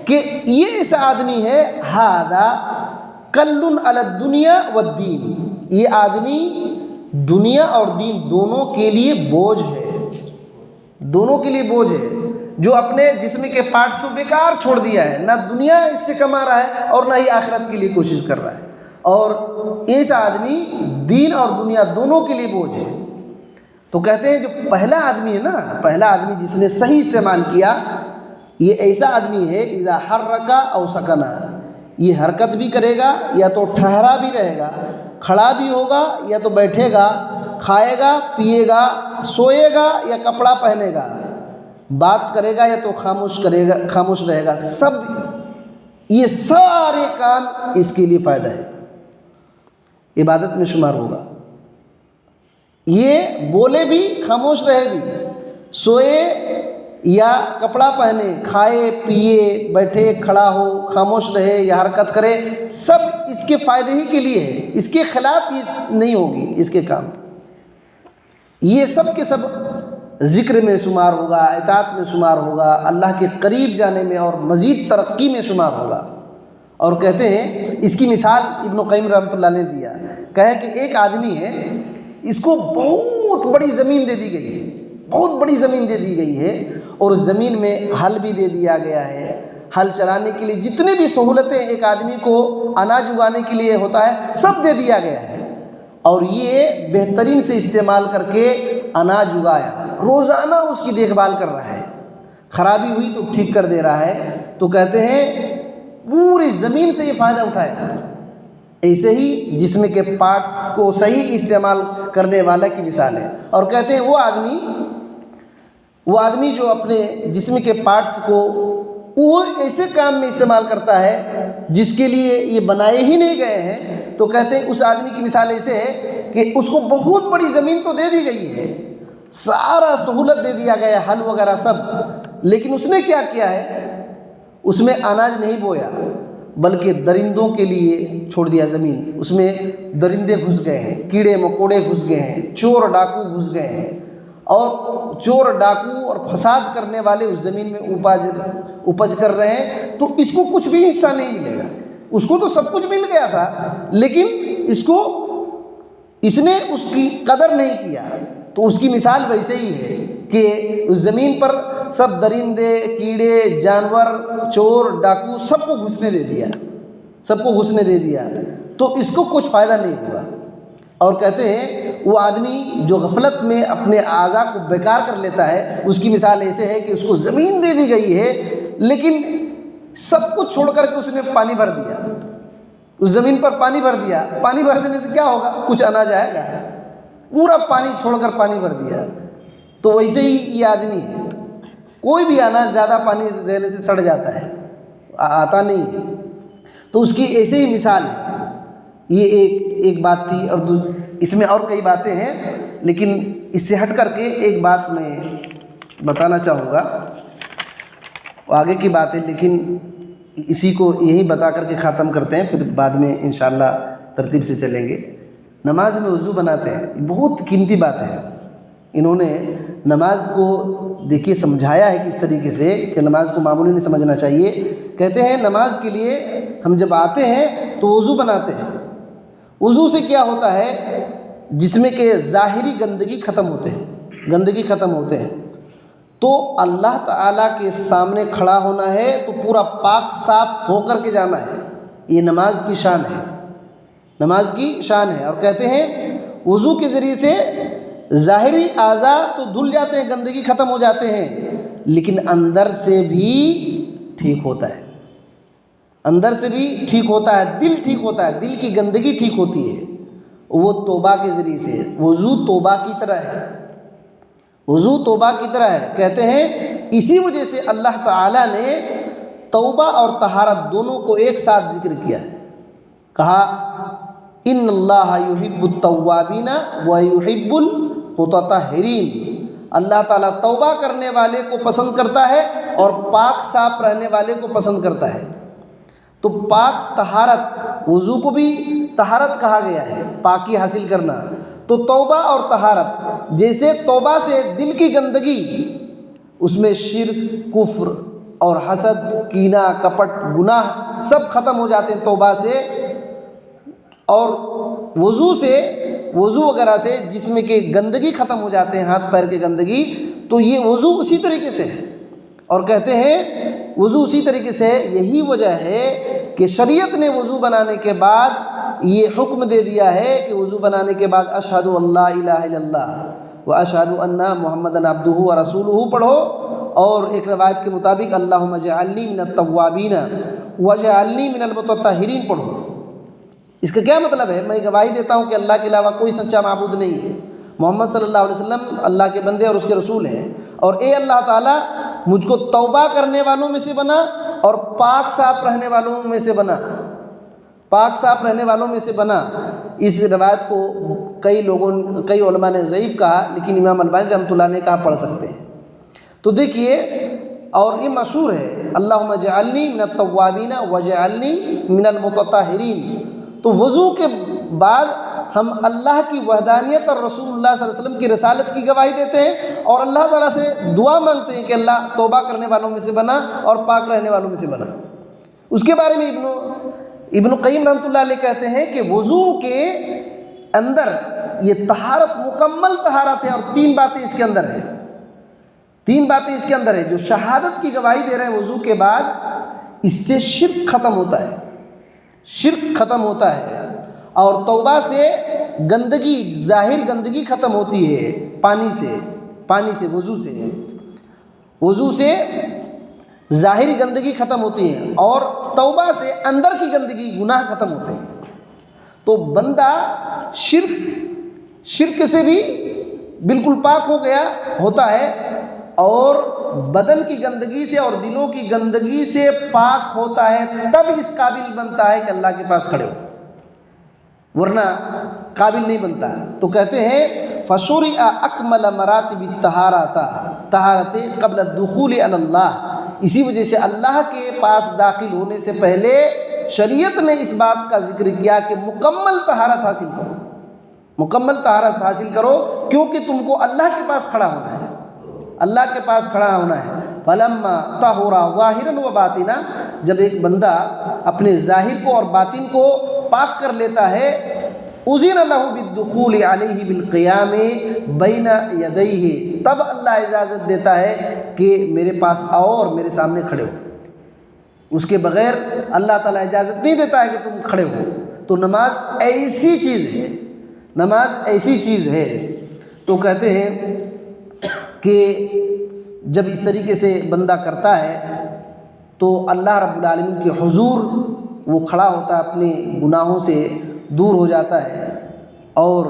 کہ یہ ایسا آدمی ہے، ھذا کل علی الدنیا والدین، یہ آدمی دنیا اور دین دونوں کے لیے بوجھ ہے، دونوں کے لیے بوجھ ہے، جو اپنے جسم کے پارٹس کو بیکار چھوڑ دیا ہے، نہ دنیا اس سے کما رہا ہے اور نہ ہی آخرت کے لیے کوشش کر رہا ہے، اور ایسا آدمی دین اور دنیا دونوں کے لیے بوجھ ہے۔ تو کہتے ہیں جو پہلا آدمی ہے نا، پہلا آدمی جس نے صحیح استعمال کیا، یہ ایسا آدمی ہے اذا حرک او سکنا، یہ حرکت بھی کرے گا یا تو ٹھہرا بھی رہے گا، کھڑا بھی ہوگا یا تو بیٹھے گا، کھائے گا پیے گا، سوئے گا یا کپڑا پہنے گا، بات کرے گا یا تو خاموش رہے گا، سب یہ سارے کام اس کے لیے فائدہ ہے، عبادت میں شمار ہوگا۔ یہ بولے بھی، خاموش رہے بھی، سوئے یا کپڑا پہنے، کھائے پیے، بیٹھے کھڑا ہو، خاموش رہے یا حرکت کرے، سب اس کے فائدے ہی کے لیے ہے، اس کے خلاف یہ نہیں ہوگی اس کے کام، یہ سب کے سب ذکر میں شمار ہوگا، اطاعت میں شمار ہوگا، اللہ کے قریب جانے میں اور مزید ترقی میں شمار ہوگا۔ اور کہتے ہیں اس کی مثال ابن قیم رحمۃ اللہ نے دیا، کہے کہ ایک آدمی ہے، اس کو بہت بڑی زمین دے دی گئی ہے، بہت بڑی زمین دے دی گئی ہے، اور اس زمین میں ہل بھی دے دیا گیا ہے، ہل چلانے کے لیے جتنے بھی سہولتیں ایک آدمی کو اناج اگانے کے لیے ہوتا ہے سب دے دیا گیا ہے، اور یہ بہترین سے استعمال کر کے اناج اگایا، روزانہ اس کی دیکھ بھال کر رہا ہے، خرابی ہوئی تو ٹھیک کر دے رہا ہے، تو کہتے ہیں پوری زمین سے یہ فائدہ اٹھائے گا۔ ایسے ہی جسم کے پارٹس کو صحیح استعمال کرنے والا کی مثال ہے، اور کہتے ہیں وہ آدمی جو اپنے جسم کے پارٹس کو وہ ایسے کام میں استعمال کرتا ہے جس کے لیے یہ بنائے ہی نہیں گئے ہیں، تو کہتے ہیں اس آدمی کی مثال ایسے ہے کہ اس کو بہت بڑی زمین تو دے دی گئی ہے، سارا سہولت دے دیا گیا، حل وغیرہ سب، لیکن اس نے کیا کیا ہے، اس میں اناج نہیں بویا بلکہ درندوں کے لیے چھوڑ دیا زمین، اس میں درندے گھس گئے ہیں، کیڑے مکوڑے گھس گئے ہیں، چور ڈاکو گھس گئے ہیں، اور چور ڈاکو اور فساد کرنے والے اس زمین میں اپج کر رہے ہیں، تو اس کو کچھ بھی حصہ نہیں ملے گا، اس کو تو سب کچھ مل گیا تھا لیکن اس نے اس کی قدر نہیں کیا۔ تو اس کی مثال ویسے ہی ہے کہ اس زمین پر سب درندے، کیڑے، جانور، چور ڈاکو سب کو گھسنے دے دیا، سب کو گھسنے دے دیا، تو اس کو کچھ فائدہ نہیں ہوا۔ اور کہتے ہیں وہ آدمی جو غفلت میں اپنے اعضاء کو بیکار کر لیتا ہے، اس کی مثال ایسے ہے کہ اس کو زمین دے دی گئی ہے لیکن سب کچھ چھوڑ کر کے اس نے پانی بھر دیا، اس زمین پر پانی بھر دیا، پانی بھر دینے سے کیا ہوگا، کچھ اناج آئے گا، پورا پانی چھوڑ کر پانی بھر دیا۔ تو ویسے ہی یہ آدمی ہے، کوئی بھی اناج زیادہ پانی دینے سے سڑ جاتا ہے، آتا نہیں ہے، تو اس کی ایسے ہی مثال ہے۔ یہ ایک بات تھی، اور اس میں اور کئی باتیں ہیں لیکن اس سے ہٹ کر کے ایک بات میں بتانا چاہوں گا، آگے کی بات ہے لیکن اسی کو یہی بتا کر کے ختم کرتے ہیں، پھر بعد میں انشاءاللہ ترتیب سے چلیں گے۔ نماز میں وضو بناتے ہیں، بہت قیمتی بات ہے، انہوں نے نماز کو دیکھیے سمجھایا ہے کس طریقے سے کہ نماز کو معمولی نہیں سمجھنا چاہیے۔ کہتے ہیں نماز کے لیے ہم جب آتے ہیں تو وضو بناتے ہیں۔ وضو سے کیا ہوتا ہے؟ جسم کے ظاہری گندگی ختم ہوتے ہیں، تو اللہ تعالیٰ کے سامنے کھڑا ہونا ہے تو پورا پاک صاف ہو کر کے جانا ہے۔ یہ نماز کی شان ہے، اور کہتے ہیں وضو کے ذریعے سے ظاہری اعضاء تو دھل جاتے ہیں، گندگی ختم ہو جاتے ہیں، لیکن اندر سے بھی ٹھیک ہوتا ہے، دل ٹھیک ہوتا ہے، دل کی گندگی ٹھیک ہوتی ہے، وہ توبہ کے ذریعے سے۔ وضو توبہ کی طرح ہے، کہتے ہیں اسی وجہ سے اللہ تعالیٰ نے توبہ اور طہارت دونوں کو ایک ساتھ ذکر کیا ہے۔ کہا ان اللہ یحب التوابین ویحب المتطہرین، اللہ تعالیٰ توبہ کرنے والے کو پسند کرتا ہے اور پاک صاف رہنے والے کو پسند کرتا ہے۔ تو پاک طہارت، وضو کو بھی طہارت کہا گیا ہے، پاکی حاصل کرنا۔ تو توبہ اور طہارت، جیسے توبہ سے دل کی گندگی، اس میں شرک، کفر اور حسد، کینہ، کپٹ، گناہ سب ختم ہو جاتے ہیں توبہ سے، اور وضو وغیرہ سے جسم کے گندگی ختم ہو جاتے ہیں، ہاتھ پیر کی گندگی۔ تو یہ وضو اسی طریقے سے ہے، اور کہتے ہیں وضو اسی طریقے سے ہے۔ یہی وجہ ہے کہ شریعت نے وضو بنانے کے بعد یہ حکم دے دیا ہے کہ وضو بنانے کے بعد اشہد ان لا الہ الا اللہ و اشہد ان محمدًا عبدہ و رسولہ پڑھو، اور ایک روایت کے مطابق اللہم اجعلنی من التوابین واجعلنی من المتطہرین پڑھو۔ اس کا کیا مطلب ہے؟ میں گواہی دیتا ہوں کہ اللہ کے علاوہ کوئی سچا معبود نہیں ہے، محمد صلی اللہ علیہ وسلم اللہ کے بندے اور اس کے رسول ہیں، اور اے اللہ تعالیٰ مجھ کو توبہ کرنے والوں میں سے بنا اور پاک صاف رہنے والوں میں سے بنا۔ اس روایت کو کئی علماء نے ضعیف کہا، لیکن امام البانی رحمۃ اللہ نے کہا پڑھ سکتے ہیں۔ تو دیکھیے، اور یہ مشہور ہے اللہم اجعلنی من التوابین واجعلنی من المتطہرین۔ تو وضو کے بعد ہم اللہ کی وحدانیت اور رسول اللہ صلی اللہ علیہ وسلم کی رسالت کی گواہی دیتے ہیں، اور اللہ تعالیٰ سے دعا مانگتے ہیں کہ اللہ توبہ کرنے والوں میں سے بنا اور پاک رہنے والوں میں سے بنا۔ اس کے بارے میں ابن قیم رحمۃ اللہ علیہ کہتے ہیں کہ وضو کے اندر یہ طہارت مکمل طہارت ہے، اور تین باتیں اس کے اندر ہے جو شہادت کی گواہی دے رہے ہیں وضو کے بعد۔ اس سے شرک ختم ہوتا ہے، اور توبہ سے گندگی، ظاہر گندگی ختم ہوتی ہے پانی سے وضو سے ظاہری گندگی ختم ہوتی ہے، اور توبہ سے اندر کی گندگی، گناہ ختم ہوتے ہیں۔ تو بندہ شرک سے بھی بالکل پاک ہوتا ہے، اور بدن کی گندگی سے اور دلوں کی گندگی سے پاک ہوتا ہے، تب اس قابل بنتا ہے کہ اللہ کے پاس کھڑے ہو، ورنہ قابل نہیں بنتا۔ تو کہتے ہیں فشرع اکمل مراتب الطہارۃ قبل الدخول علی اللہ، اسی وجہ سے اللہ کے پاس داخل ہونے سے پہلے شریعت نے اس بات کا ذکر کیا کہ مکمل طہارت حاصل کرو، کیونکہ تم کو اللہ کے پاس کھڑا ہونا ہے۔ فلما طہر ظاہرا و باطنا، جب ایک بندہ اپنے ظاہر کو اور باطن کو پاک کر لیتا ہے، اذن لہ بالدخول علیہ بالقیام بین یدیہ، تب اللہ اجازت دیتا ہے کہ میرے پاس آؤ اور میرے سامنے کھڑے ہو۔ اس کے بغیر اللہ تعالیٰ اجازت نہیں دیتا ہے کہ تم کھڑے ہو۔ تو نماز ایسی چیز ہے۔ تو کہتے ہیں کہ جب اس طریقے سے بندہ کرتا ہے تو اللہ رب العالمین کے حضور وہ کھڑا ہوتا ہے، اپنے گناہوں سے دور ہو جاتا ہے، اور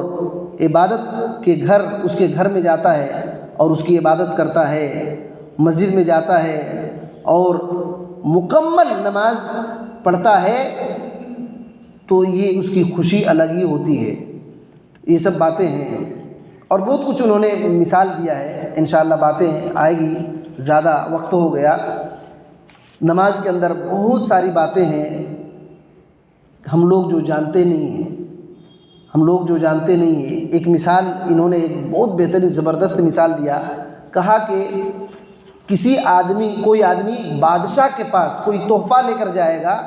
عبادت کے گھر، اس کے گھر میں جاتا ہے اور اس کی عبادت کرتا ہے، مسجد میں جاتا ہے اور مکمل نماز پڑھتا ہے، تو یہ اس کی خوشی الگ ہی ہوتی ہے۔ یہ سب باتیں ہیں، اور بہت کچھ انہوں نے مثال دیا ہے، انشاءاللہ باتیں آئے گی، زیادہ وقت ہو گیا۔ نماز کے اندر بہت ساری باتیں ہیں، ہم لوگ جو جانتے نہیں ہیں۔ ایک مثال انہوں نے ایک بہت بہترین زبردست مثال دیا، کہا کہ کوئی آدمی بادشاہ کے پاس کوئی تحفہ لے کر جائے گا،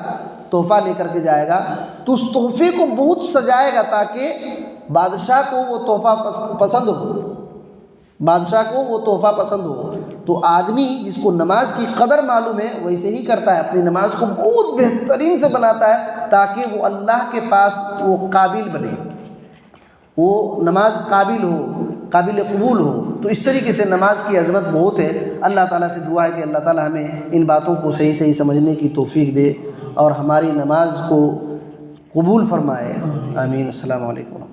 تحفہ لے کر کے جائے گا تو اس تحفے کو بہت سجائے گا تاکہ بادشاہ کو وہ تحفہ پسند ہو، بادشاہ کو وہ تحفہ پسند ہو۔ تو آدمی جس کو نماز کی قدر معلوم ہے ویسے ہی کرتا ہے، اپنی نماز کو بہت بہترین سے بناتا ہے تاکہ وہ اللہ کے پاس وہ قابل بنے، وہ نماز قابل ہو، قابل قبول ہو۔ تو اس طریقے سے نماز کی عظمت بہت ہے۔ اللہ تعالیٰ سے دعا ہے کہ اللہ تعالیٰ ہمیں ان باتوں کو صحیح صحیح سمجھنے کی توفیق دے اور ہماری نماز کو قبول فرمائے، آمین۔ السلام علیکم۔